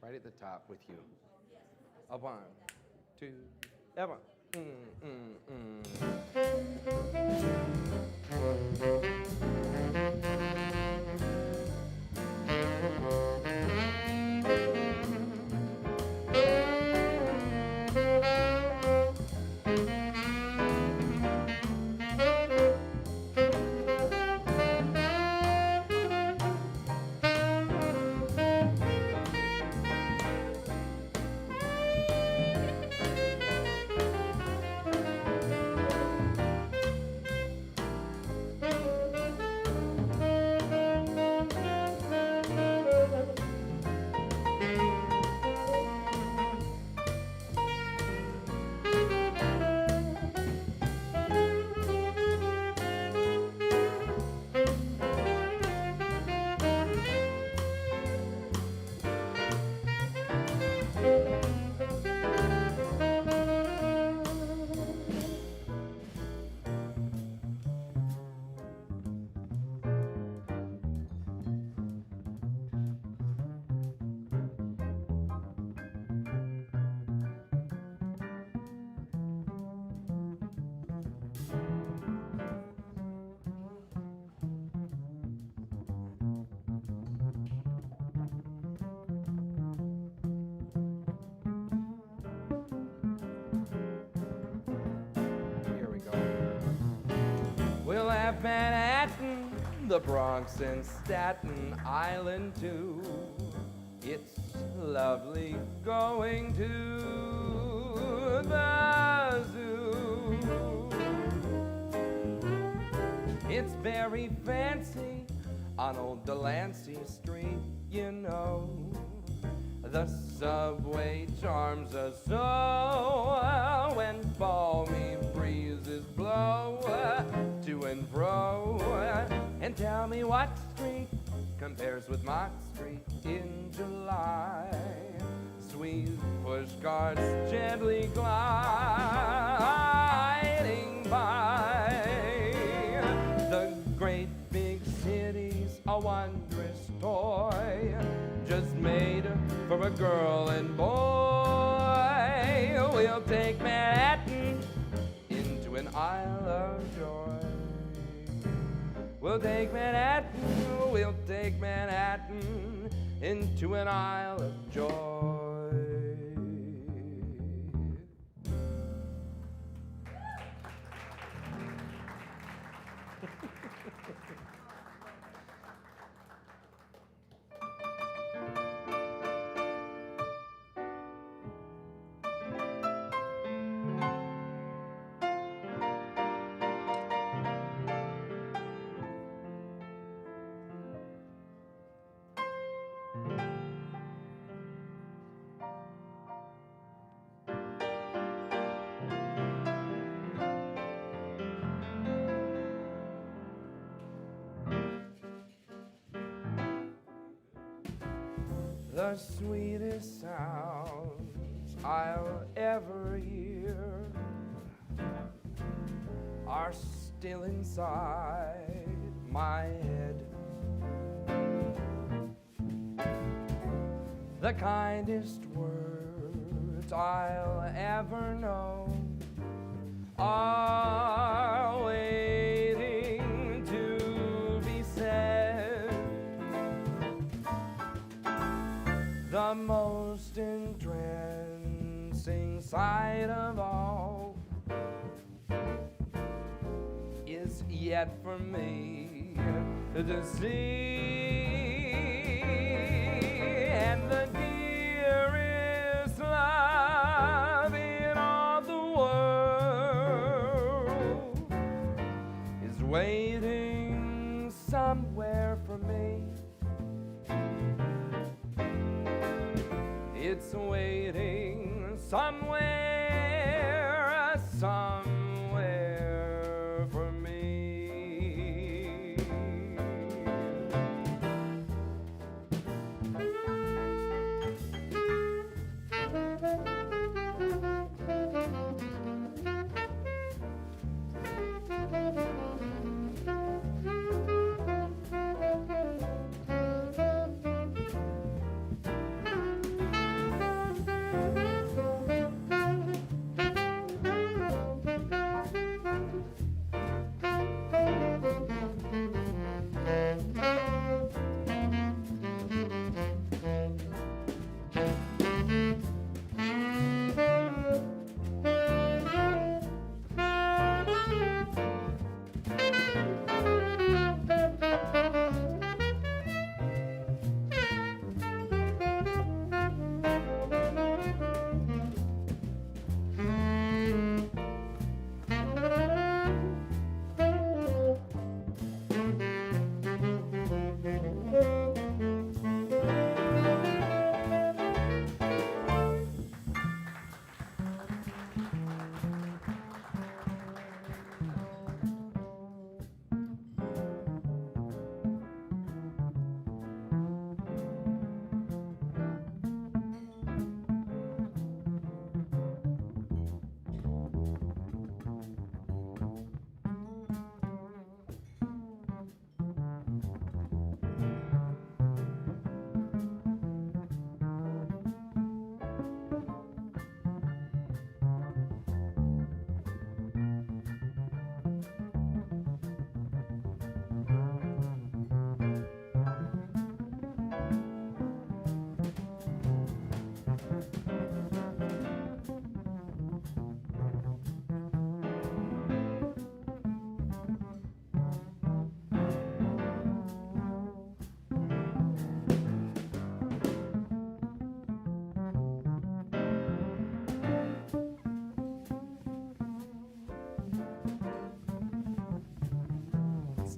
right at the top with you. A 1, 2, ever. We'll have Manhattan, the Bronx, and Staten Island too. It's lovely going to the zoo. It's very fancy on old Delancey Street, you know. The subway charms us so when balmy breezes blow to and fro. And tell me what street compares with Mott Street in July. Sweet pushcarts gently gliding by. The great big city's a wondrous toy, just made for a girl and boy. We'll take Manhattan into an isle of joy. We'll take Manhattan into an isle of joy. The sweetest sounds I'll ever hear are still inside my head. The kindest words I'll ever know are waiting to be said. The most entrancing sight of all is yet for me to see, and the dearest love in all the world is waiting somewhere for me. It's waiting somewhere, somewhere for me.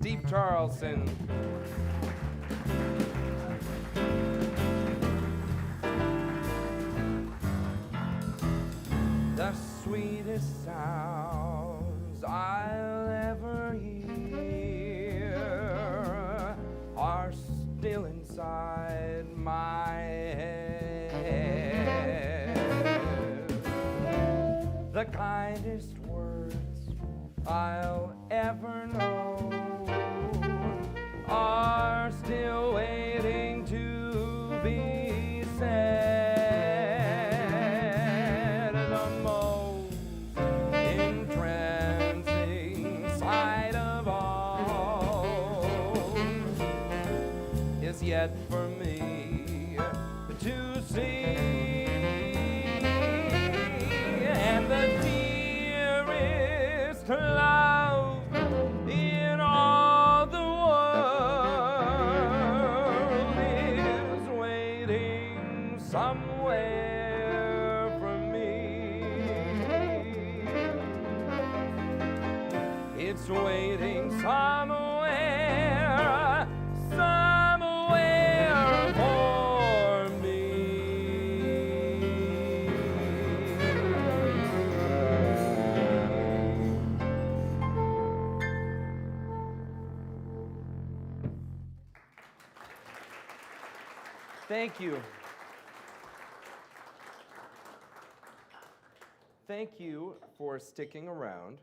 Steve Charleston. The sweetest sounds I'll ever hear are still inside my head. The kindest words I'll ever know are still waiting to be said. The most entrancing sight of all is yet for me to see. And the dearest love in all the world is waiting somewhere for me. It's waiting somewhere, somewhere for me. Thank you. Thank you for sticking around.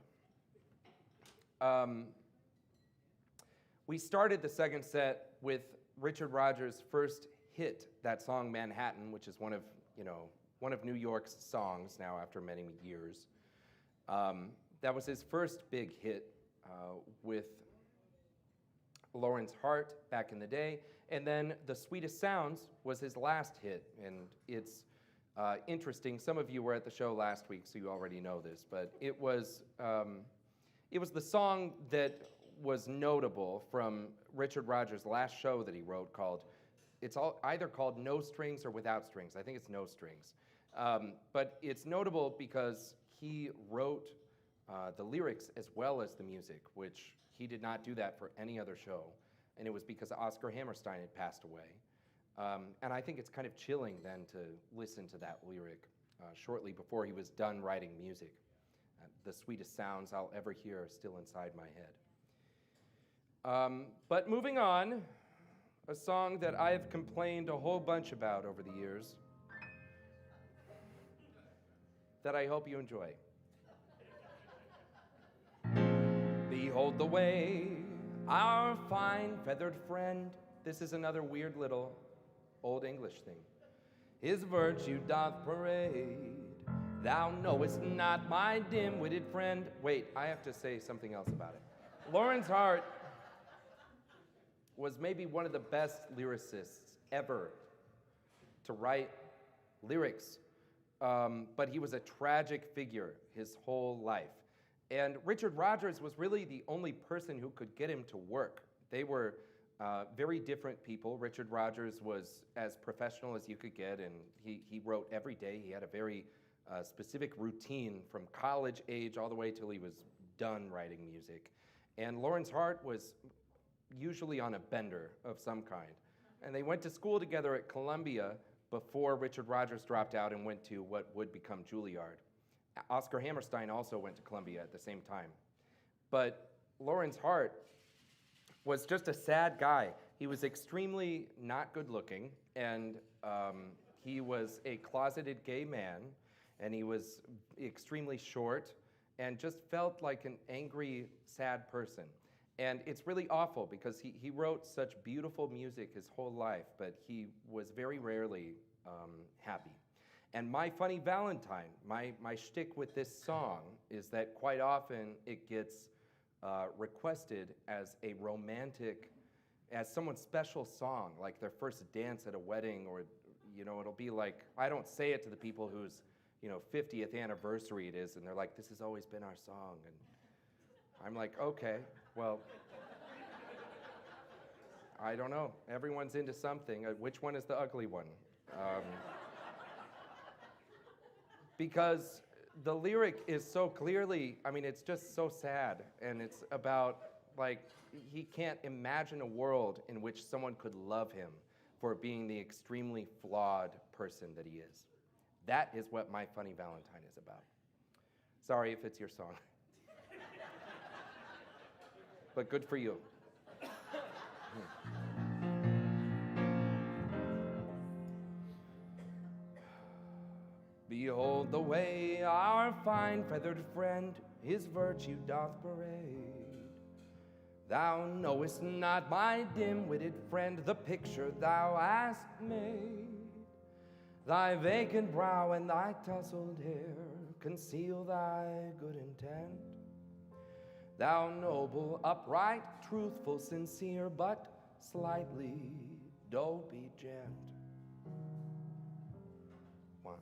We started the second set with Richard Rodgers' first hit, that song Manhattan, which is one of New York's songs now after many years. That was his first big hit with Lawrence Hart back in the day. And then The Sweetest Sounds was his last hit. And it's interesting. Some of you were at the show last week, so you already know this. But it was the song that was notable from Richard Rodgers' last show that he wrote called, it's either called No Strings or Without Strings. I think it's No Strings. But it's notable because he wrote the lyrics as well as the music, which he did not do that for any other show. And it was because Oscar Hammerstein had passed away. And I think it's kind of chilling then to listen to that lyric shortly before he was done writing music. The sweetest sounds I'll ever hear are still inside my head. But moving on, a song that I've complained a whole bunch about over the years that I hope you enjoy. Behold the way, our fine feathered friend. This is another weird little Old English thing. His virtue doth parade. Thou knowest not, my dim-witted friend. Wait, I have to say something else about it. Lawrence Hart was maybe one of the best lyricists ever to write lyrics, but he was a tragic figure his whole life. And Richard Rodgers was really the only person who could get him to work. They were very different people. Richard Rodgers was as professional as you could get, and he wrote every day. He had a very specific routine from college age all the way till he was done writing music. And Lawrence Hart was usually on a bender of some kind. And they went to school together at Columbia before Richard Rodgers dropped out and went to what would become Juilliard. Oscar Hammerstein also went to Columbia at the same time. But Lawrence Hart was just a sad guy. He was extremely not good looking, and he was a closeted gay man, and he was extremely short, and just felt like an angry, sad person. And it's really awful because he wrote such beautiful music his whole life, but he was very rarely happy. And My Funny Valentine, my shtick with this song is that quite often it gets requested as a romantic, as someone's special song, like their first dance at a wedding, or it'll be like, I don't say it to the people whose 50th anniversary it is, and they're like, this has always been our song. And I'm like, okay, well, I don't know. Everyone's into something. Which one is the ugly one? Because the lyric is so clearly, it's just so sad, and it's about Like, he can't imagine a world in which someone could love him for being the extremely flawed person that he is. That is what My Funny Valentine is about. Sorry if it's your song. But good for you. Behold the way our fine feathered friend his virtue doth parade. Thou knowest not, my dim-witted friend, the picture thou hast made. Thy vacant brow and thy tousled hair conceal thy good intent. Thou noble, upright, truthful, sincere, but slightly dopey gent. 1,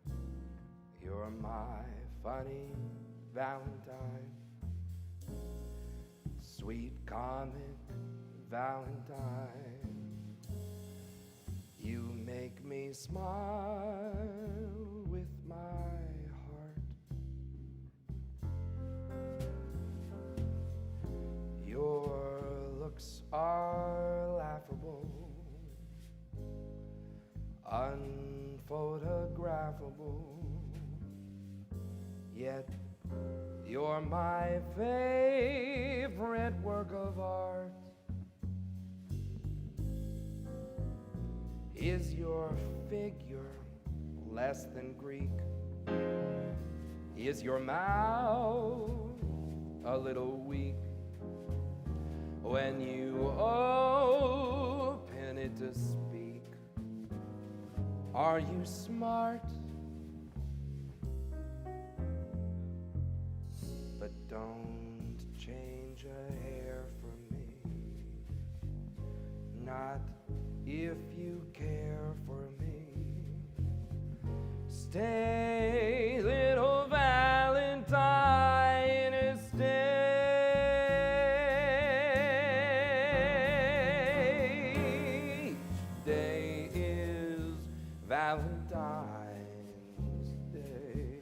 2, 3. You're my funny Valentine, sweet comic Valentine. You make me smile with my heart. Your looks are laughable, unphotographable, yet you're my favorite work of art. Is your figure less than Greek? Is your mouth a little weak when you open it to speak? Are you smart? But don't change a hair for me, not if you care for me. Stay, little Valentine, stay. Each day is Valentine's Day.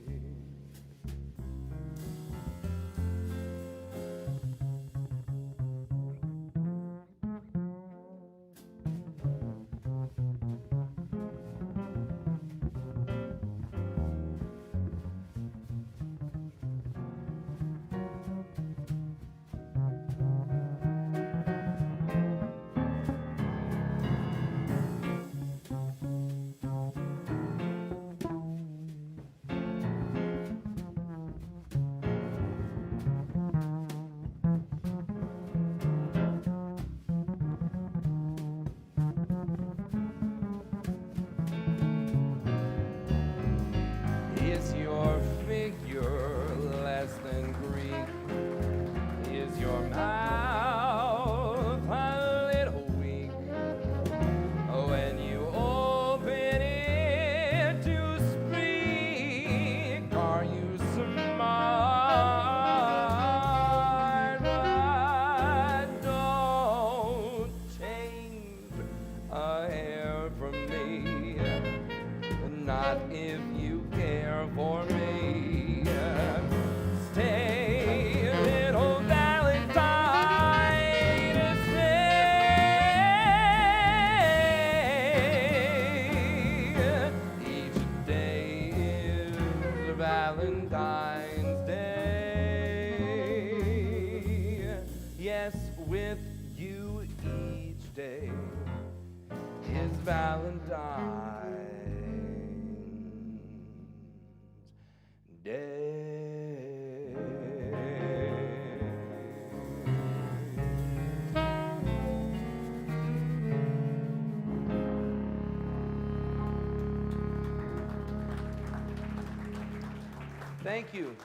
Is your figure less than Greek? Is your mouth a little weak when you open it to speak? Are you smart? But don't change a hair for me, not if you care for me. Stay, little Valentine, stay. Each day is Valentine's Day. Yes, with you each day is Valentine's Day. Thank you.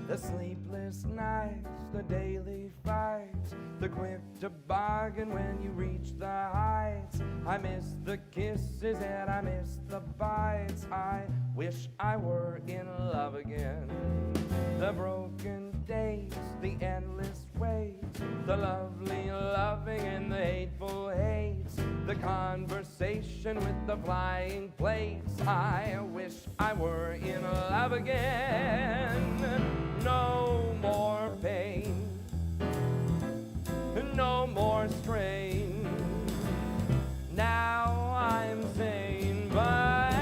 The sleepless nights, the daily fights, the quick to bargain when you reach the heights, I miss the kisses and I miss the bites. I wish I were in love again. The broken days, the endless wait, the lovely loving and the hateful hates, the conversation with the flying plates. I wish I were in love again. No more pain, no more strain. Now I'm sane, but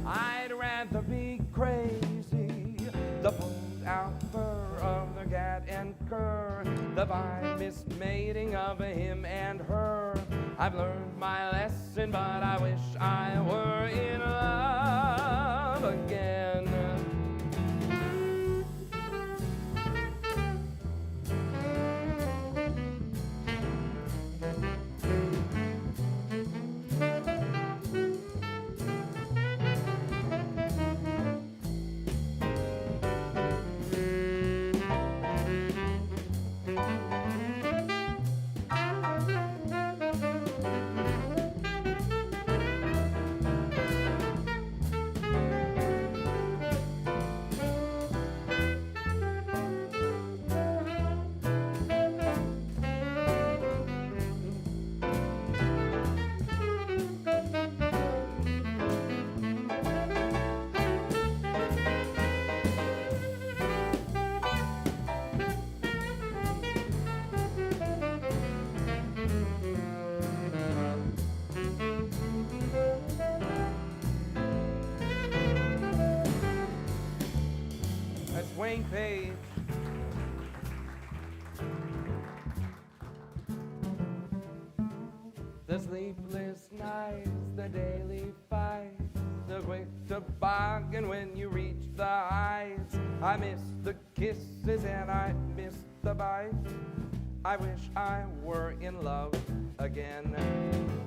I'd rather be crazy. The pulled out fur of the cat and cur, the fine mismating of him and her. I've learned my lesson, but I wish I were in love again. Wayne Page. The sleepless nights, the daily fights, the quick toboggan when you reach the heights. I miss the kisses and I miss the bites. I wish I were in love again.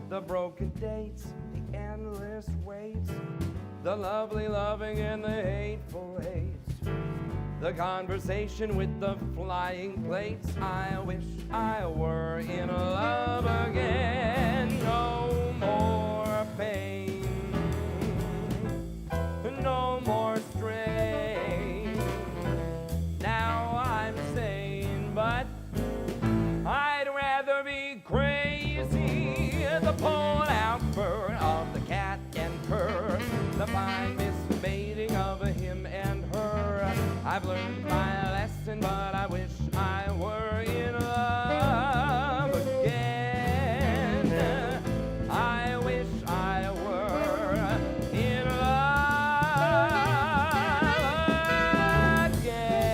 The broken dates, the endless waits, the lovely loving and the hateful hates, the conversation with the flying plates. I wish I were in love again. No more pain, no more strain. Now I'm sane, but I'd rather be crazy. The pull-out fur of the cat and cur, the fine mismating of him and her. I've learned my lesson, but I wish I were in love again. I wish I were in love again.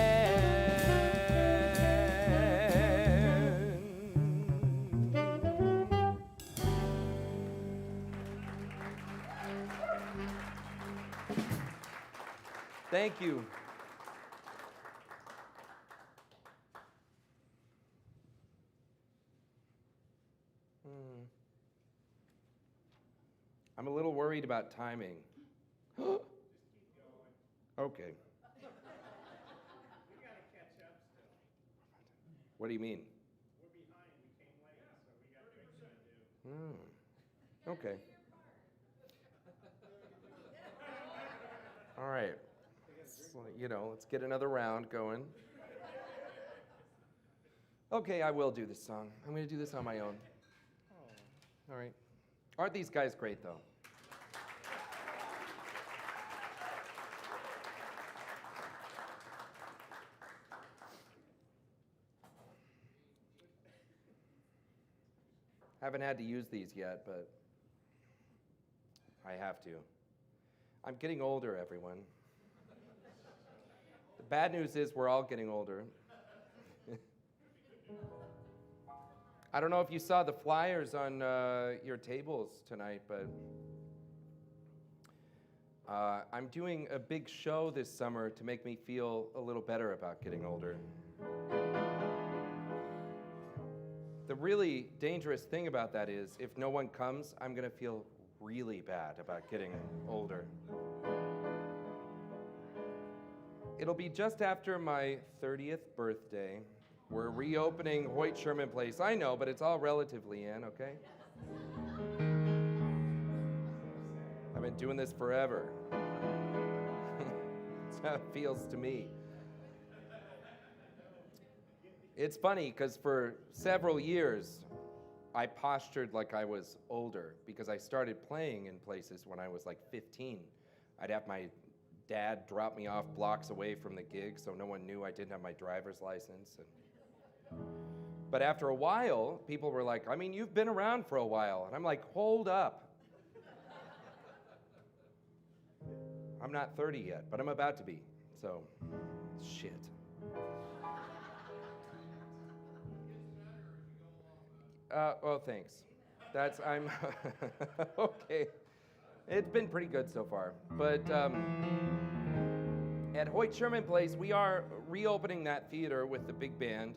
Thank you. I'm a little worried about timing. Okay. We gotta catch up still. What do you mean? We're behind, we came late, so we got things to do. Okay. All right. So, let's get another round going. Okay, I will do this song. I'm going to do this on my own. All right. Aren't these guys great, though? Haven't had to use these yet, but I have to. I'm getting older, everyone. The bad news is we're all getting older. I don't know if you saw the flyers on your tables tonight, but I'm doing a big show this summer to make me feel a little better about getting older. The really dangerous thing about that is if no one comes, I'm going to feel really bad about getting older. It'll be just after my 30th birthday. We're reopening Hoyt Sherman Place. I know, but it's all relative, Leanne, okay? been doing this forever. That's how it feels to me. It's funny, because for several years, I postured like I was older, because I started playing in places when I was like 15. I'd have my dad drop me off blocks away from the gig, so no one knew I didn't have my driver's license. But after a while, people were like, I mean, you've been around for a while. And I'm like, hold up. I'm not 30 yet, but I'm about to be, so shit. Oh, thanks. I'm okay. It's been pretty good so far. But at Hoyt Sherman Place, we are reopening that theater with the big band.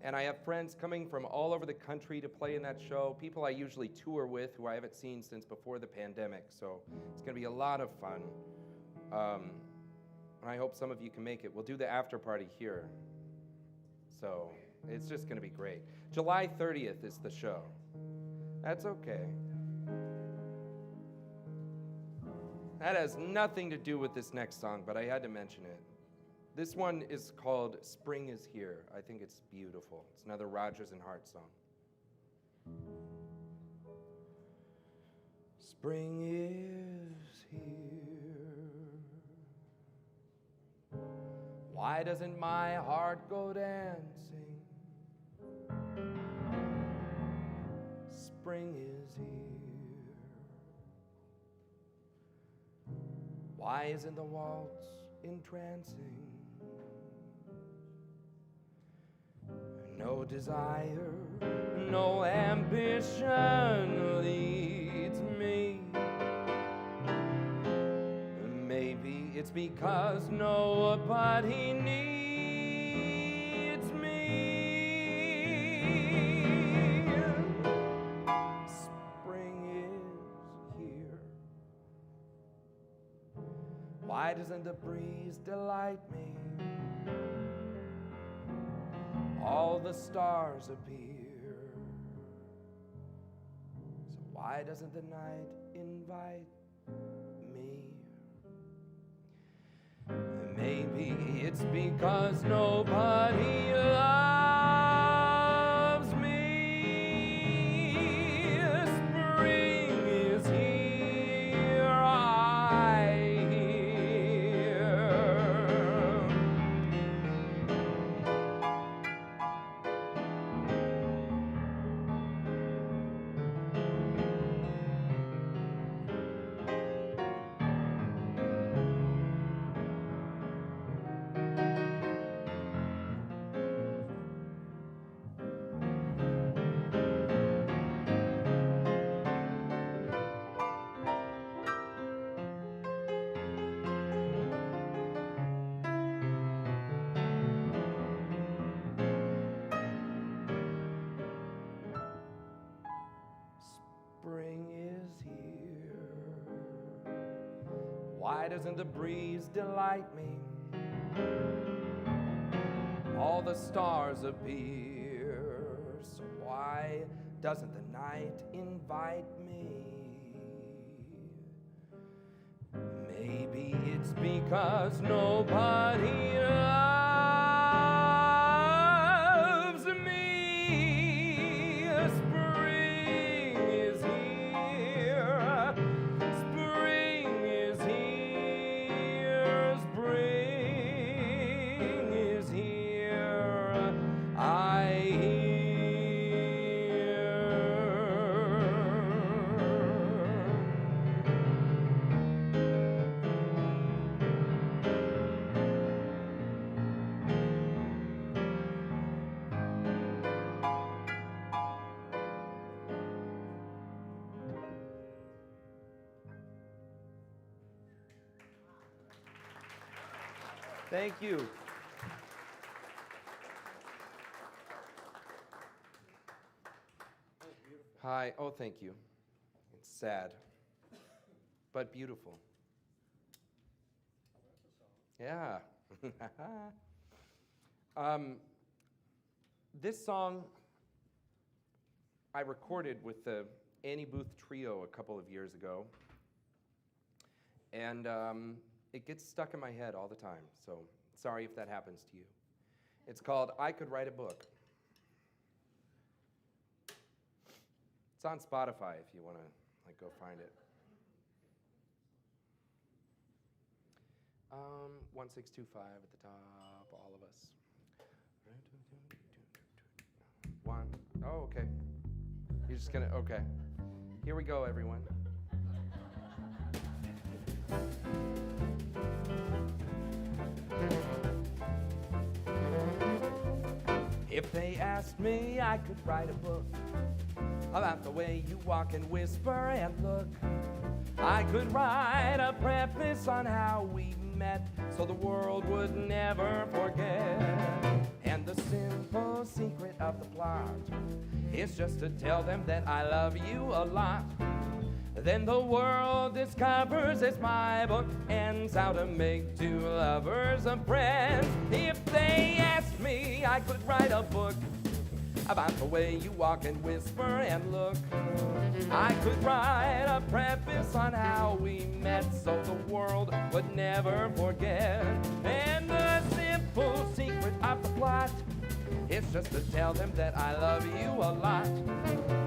And I have friends coming from all over the country to play in that show, people I usually tour with who I haven't seen since before the pandemic. So it's going to be a lot of fun. And I hope some of you can make it. We'll do the after party here. So it's just going to be great. July 30th is the show. That's okay. That has nothing to do with this next song, but I had to mention it. This one is called Spring Is Here. I think it's beautiful. It's another Rodgers and Hart song. Spring is here. Why doesn't my heart go dancing? Spring is here. Why isn't the waltz entrancing? No desire, no ambition leads me. Maybe it's because nobody needs me. Spring is here. Why doesn't the breeze delight me? All the stars appear. So why doesn't the night invite me? Maybe it's because nobody loves me. Spring is here, I hear. Spring is here. Why doesn't the breeze delight me? All the stars appear. So why doesn't the night invite me? Maybe it's because nobody loves me. Spring is here. Spring is here. Spring is here. I hear. Thank you. Hi. Oh, thank you. It's sad, but beautiful. Yeah. This song I recorded with the Annie Booth Trio a couple of years ago. And it gets stuck in my head all the time, so sorry if that happens to you. It's called I Could Write a Book. It's on Spotify if you want to go find it. 1625 at the top, all of us. One. Oh, okay. You're just gonna, okay. Here we go, everyone. If they asked me, I could write a book about the way you walk and whisper and look. I could write a preface on how we met so the world would never forget. And the simple secret of the plot is just to tell them that I love you a lot. Then the world discovers as my book ends how to make two lovers a friend. If they asked me, I could write a book about the way you walk and whisper and look. I could write a preface on how we met so the world would never forget. And the simple secret of the plot is just to tell them that I love you a lot.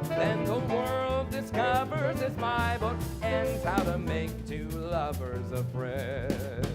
Then the world discovers as my book ends how to make two lovers a friend.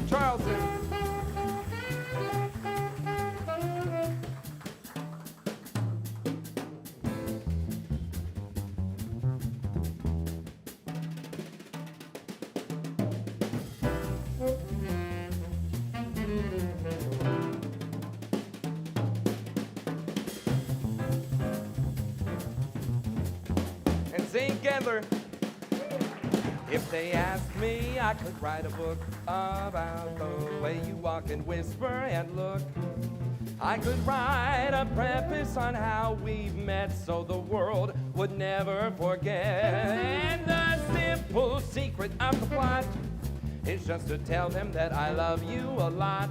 Charleston. And Zane Gendler. If they asked me, I could write a book about the way you walk and whisper and look. I could write a preface on how we met so the world would never forget. And the simple secret of the plot is just to tell them that I love you a lot.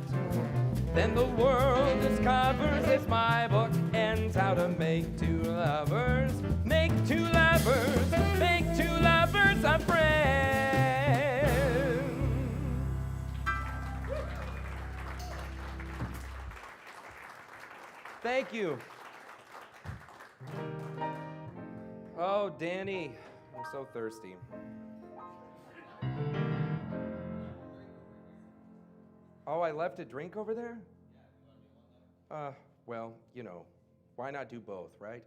Then the world discovers as my book ends how to make two lovers, make two lovers, make two lovers a friend. Thank you. Oh, Danny, I'm so thirsty. Oh, I left a drink over there? Well, you know, why not do both, right?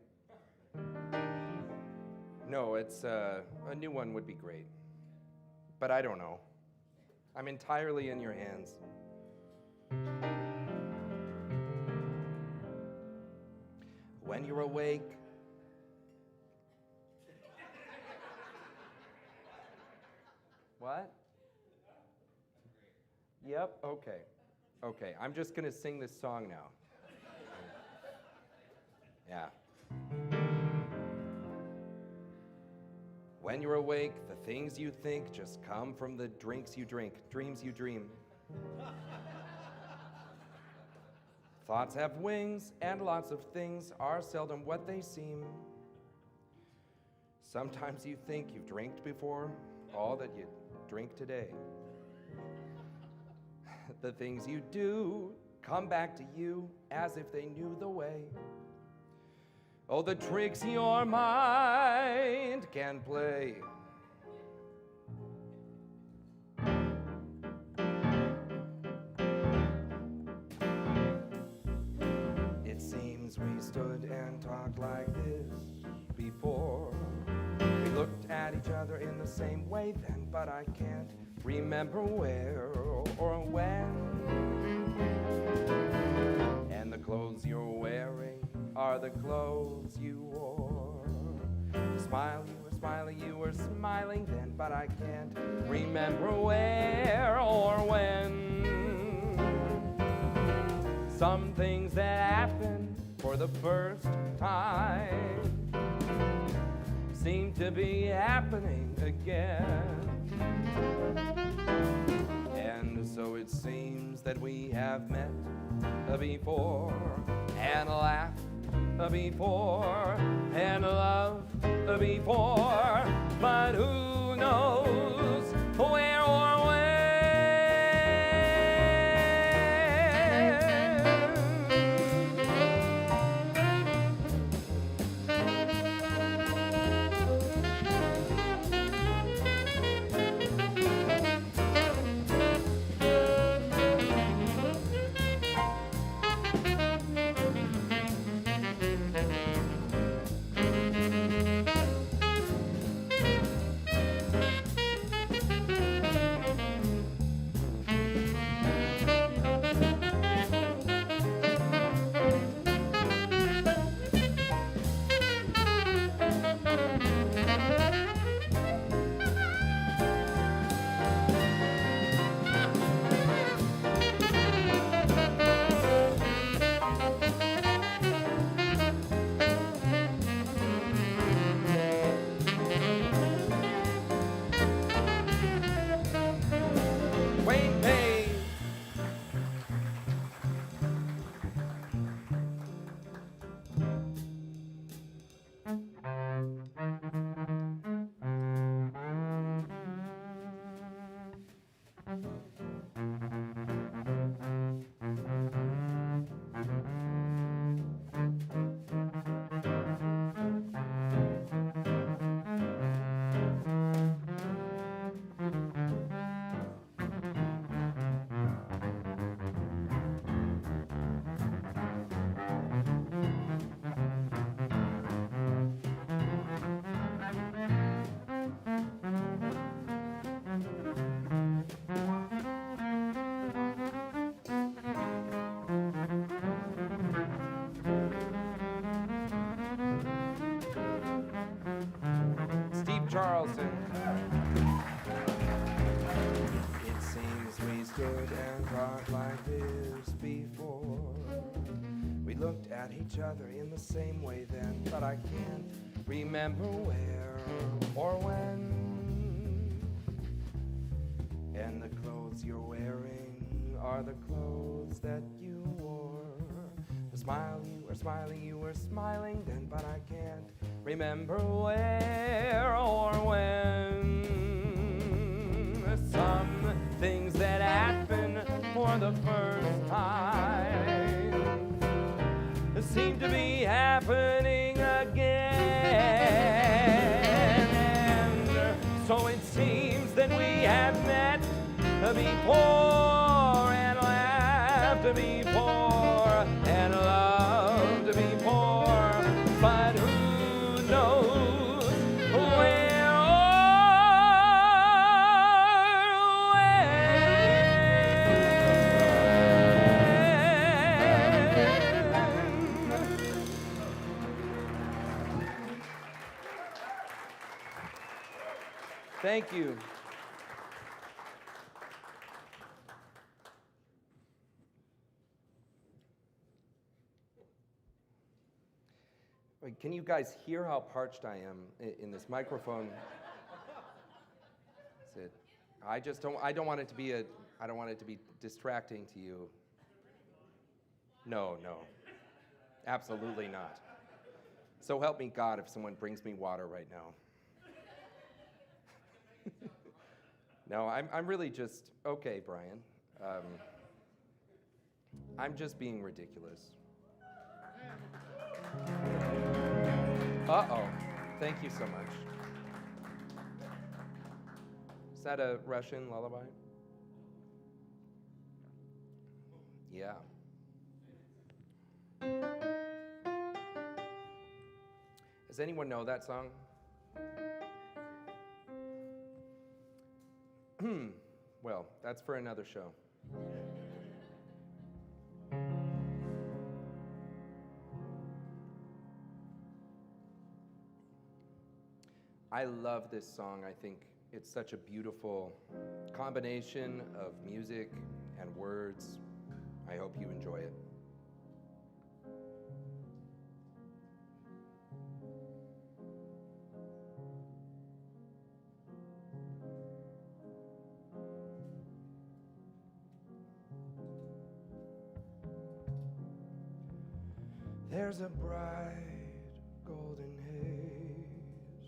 No, it's, a new one would be great. But I don't know. I'm entirely in your hands. When you're awake, what? Yep, okay. Okay, I'm just gonna sing this song now. Yeah. When you're awake, the things you think just come from the drinks you drink, dreams you dream. Thoughts have wings, and lots of things are seldom what they seem. Sometimes you think you've drank before all that you drink today. The things you do come back to you as if they knew the way. Oh, the tricks your mind can play. It seems we stood and talked like this before. We looked at each other in the same way then, but I can't remember where or when. And the clothes you're wearing are the clothes you wore. Smile, you were smiling, you were smiling then, but I can't remember where or when. Some things that happen for the first time seem to be happening again. And so it seems that we have met before and laughed before and loved before, but who knows where or when. Charleston. It seems we stood and talked like this before. We looked at each other in the same way then, but I can't remember where or when. And the clothes you're wearing are the clothes that you wore. The smile you were smiling, you were smiling then, but I can't remember where or when. Some things that happen for the first time seem to be happening again. And so it seems that we have met before and laughed before and loved before, but who knows where or when. Thank you. Wait, can you guys hear how parched I am in this microphone? That's it. I don't want it to be distracting to you. No, no. Absolutely not. So help me God if someone brings me water right now. No, I'm really just, okay, Brian. I'm just being ridiculous. Uh-oh. Thank you so much. Is that a Russian lullaby? Yeah. Does anyone know that song? Well, that's for another show. I love this song. I think it's such a beautiful combination of music and words. I hope you enjoy it. There's a bright golden haze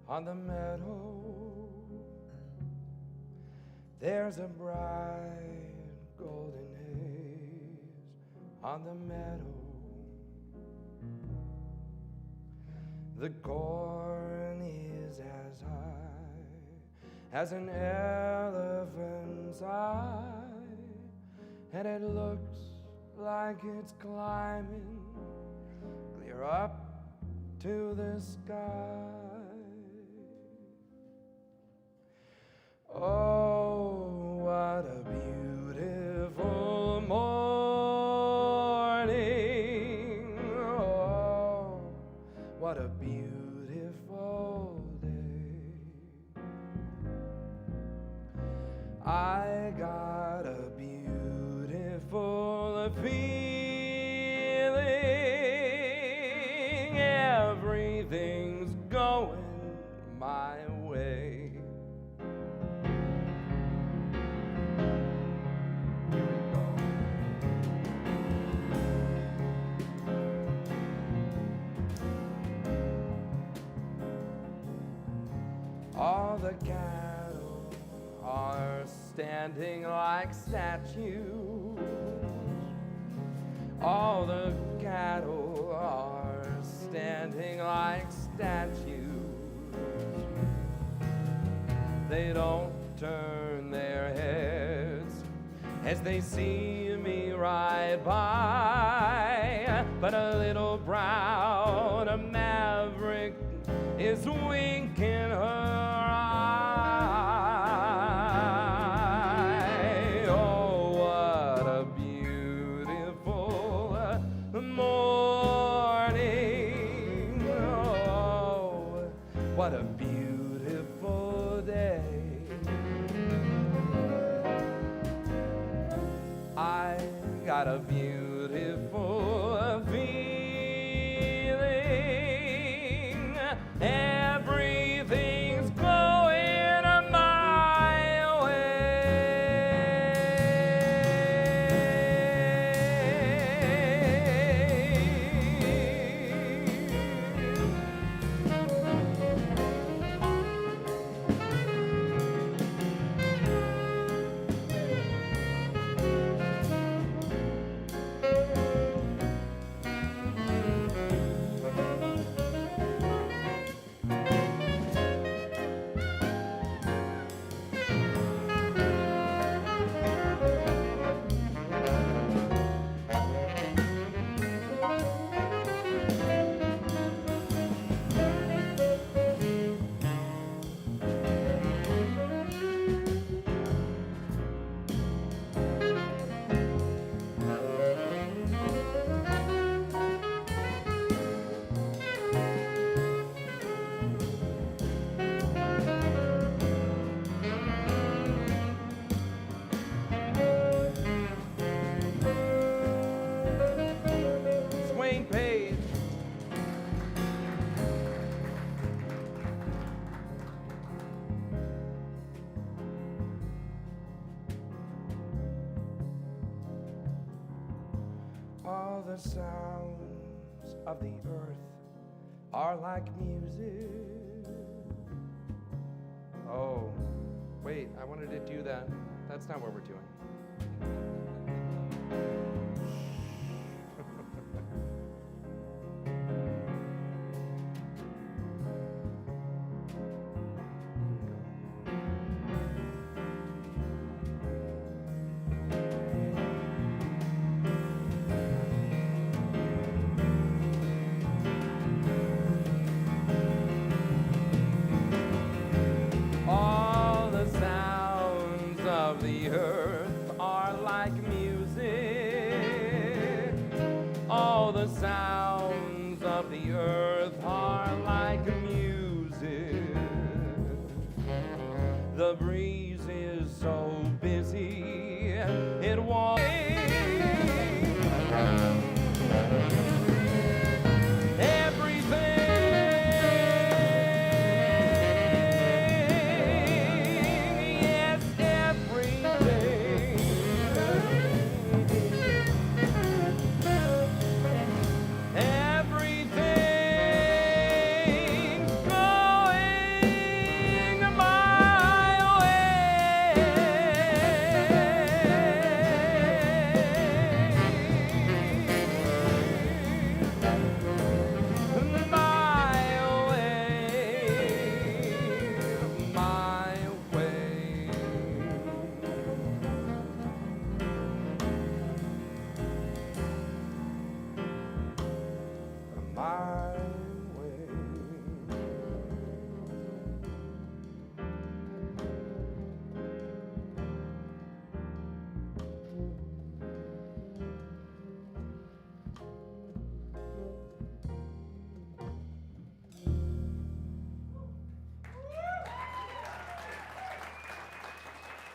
on the meadow. There's a bright golden haze on the meadow. The corn is as high as an elephant's eye, and it looks like it's climbing clear up to the sky. Oh, what a beautiful morning. Oh, what a beautiful day. I got a beautiful feeling. Everything's going my way. All the cattle are standing like statues. All the cattle are standing like statues. They don't turn their heads as they see me ride by, but a little brown maverick is winking her eye. Oh, what a beautiful morning. Oh, what a beautiful day. I got a beautiful feeling. Everything's going my way. the sounds of the earth are like music. Oh, wait, I wanted to do that. That's not what we're doing. All the sounds of the earth are like music. All the sounds of the earth are like music. The breeze is so busy, it won't.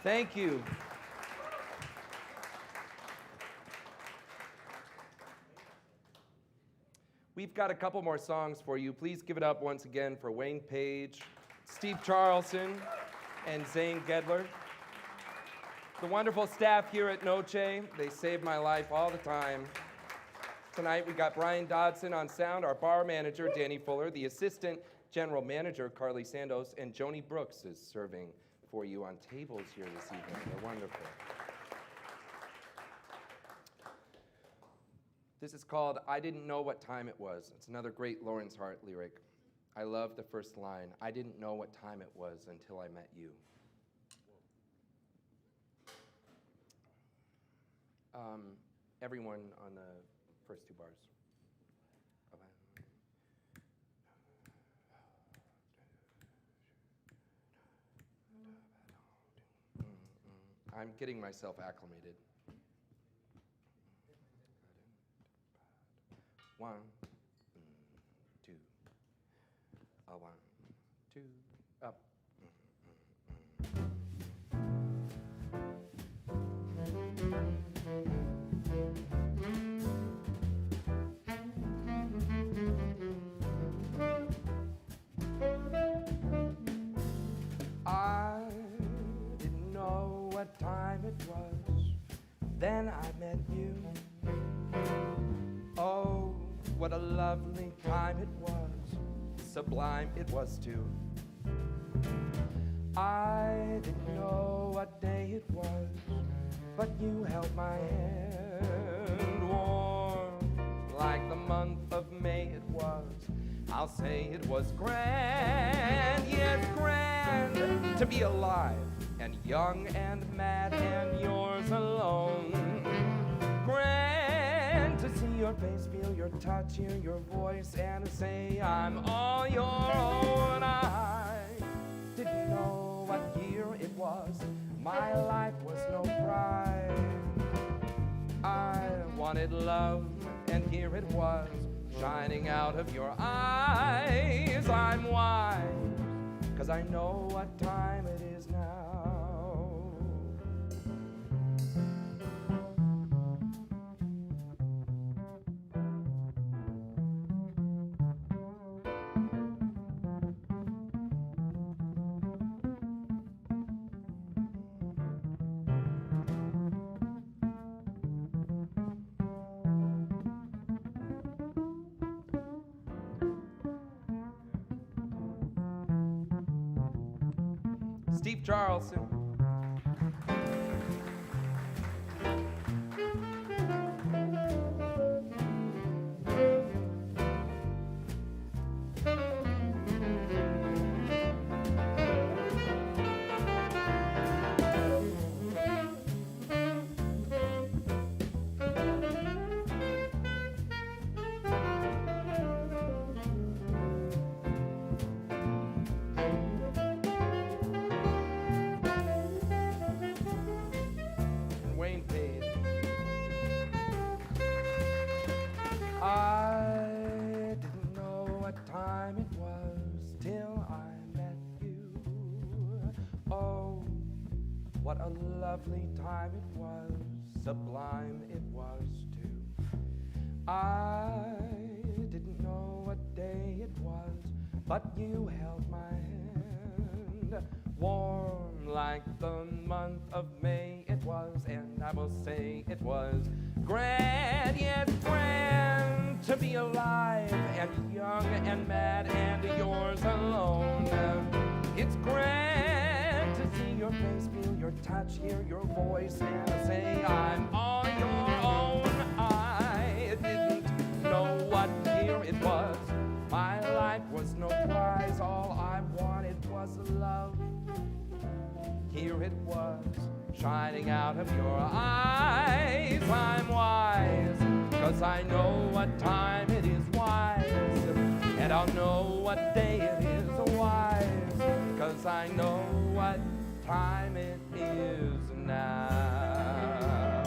Thank you. We've got a couple more songs for you. Please give it up once again for Wayne Page, Steve Charlson, and Zane Gedler. The wonderful staff here at Noce, they save my life all the time. Tonight we got Brian Dodson on sound, our bar manager, Danny Fuller, the assistant general manager, Carly Sandos, and Joni Brooks is serving for you on tables here this evening. They're wonderful. This is called I Didn't Know What Time It Was. It's another great Lawrence Hart lyric. I love the first line. I didn't know what time it was until I met you. Everyone on the first two bars. I'm getting myself acclimated. One, two, one, two, up. I didn't know what time it was, then I met you. Oh, what a lovely time it was, sublime it was too. I didn't know what day it was, but you held my hand warm like the month of May it was. I'll say it was grand, yes, grand to be alive and young and mad and yours alone. Grand to see your face, feel your touch, hear your voice, and say I'm all your own. I didn't know what year it was, my life was no pride. I wanted love, and here it was, shining out of your eyes. I'm wise, 'cause I know what time it is now. Steve Charleston. What a lovely time it was, sublime it was too. I didn't know what day it was, but you held my hand. Warm like the month of May it was, and I will say it was grand, yes, grand to be alive and young and mad and yours alone. It's grand to see your face, feel your touch, hear your voice, and say I'm all your own. I didn't know what year it was. My life was no prize. All I wanted was love. Here it was, shining out of your eyes. I'm wise, 'cause I know what time it is wise. And I'll know what day it is wise, 'cause I know what time it is now.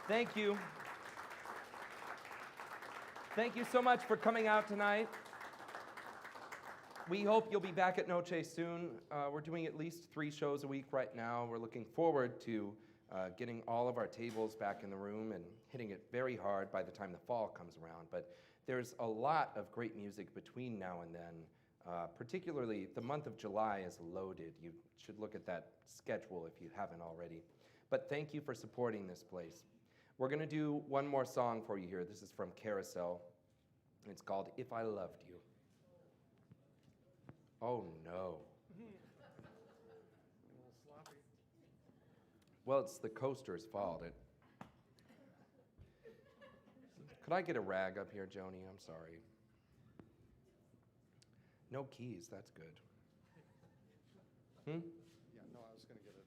Thank you. Thank you so much for coming out tonight. We hope you'll be back at Noce soon. We're doing at least 3 shows a week right now. We're looking forward to getting all of our tables back in the room and hitting it very hard by the time the fall comes around. But there's a lot of great music between now and then. Particularly, the month of July is loaded. You should look at that schedule if you haven't already. But thank you for supporting this place. We're going to do one more song for you here. This is from Carousel. It's called If I Loved You. Oh, no. Well, it's the coaster's fault. Could I get a rag up here, Joni? I'm sorry. No keys, that's good. Yeah, no, I was going to get it.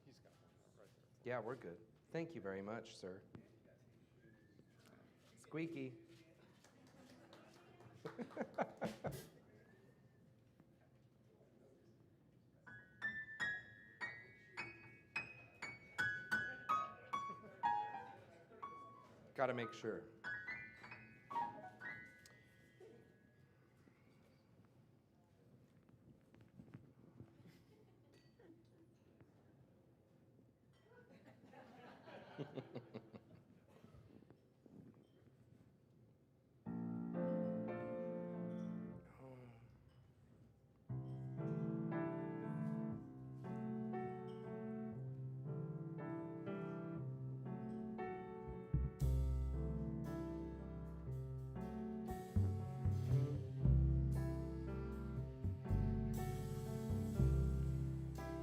He's got one right there. Yeah, we're good. Thank you very much, sir. Squeaky. Gotta make sure.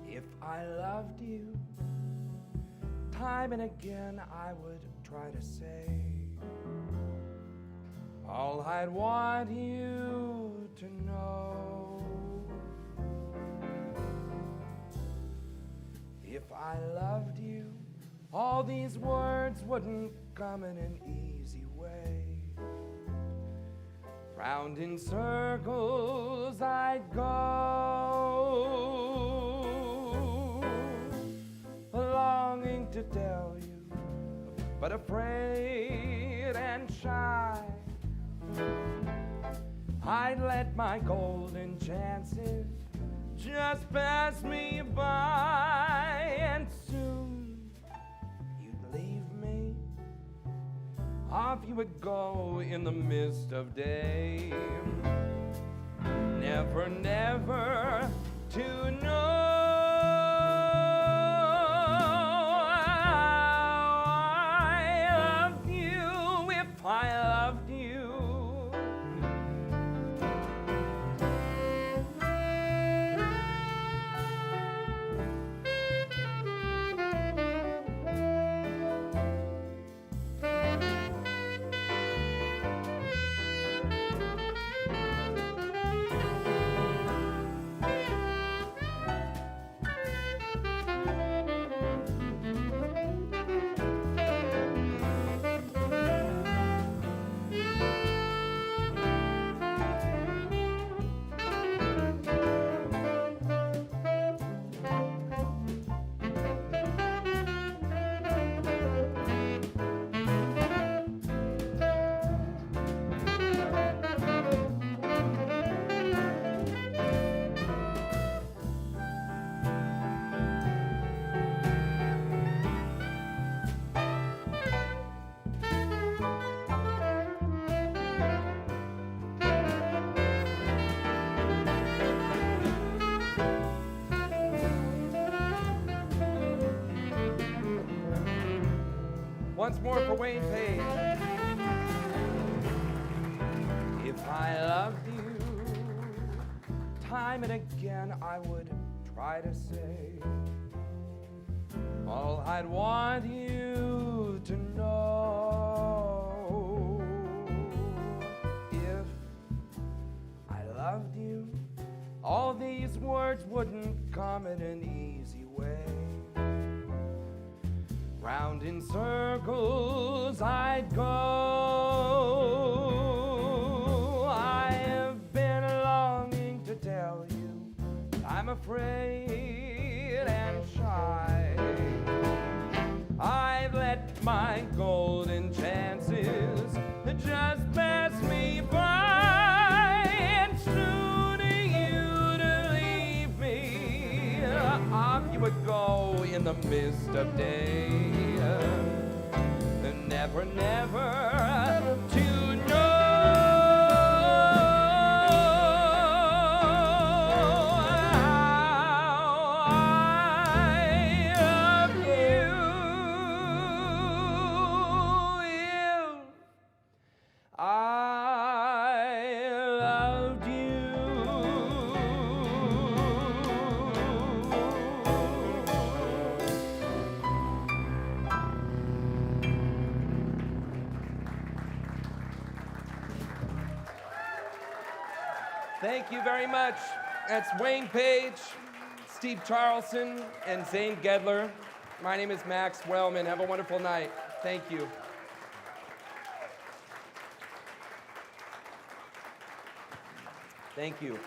If I loved you, time and again I would try to say all I'd want you to know. If I loved you, all these words wouldn't come in an easy way. Round in circles I'd go, longing to tell you, but afraid and shy. I'd let my golden chances just pass me by, and soon you'd leave me. Off you would go in the mist of day, never, never to know. I loved Once more for Wayne Page. If I loved you, time and again I would try to say all I'd want you to know. If I loved you, all these words wouldn't come in an easy way. Round in circles I'd go. I have been longing to tell you I'm afraid and shy. I've let my golden chances just pass me by, and soon you to leave me, off you would go in the mist of day. Never, never to know how I love you. If I loved you. Thank you very much. That's Wayne Page, Steve Charlson, and Zane Gedler. My name is Max Wellman. Have a wonderful night. Thank you. Thank you.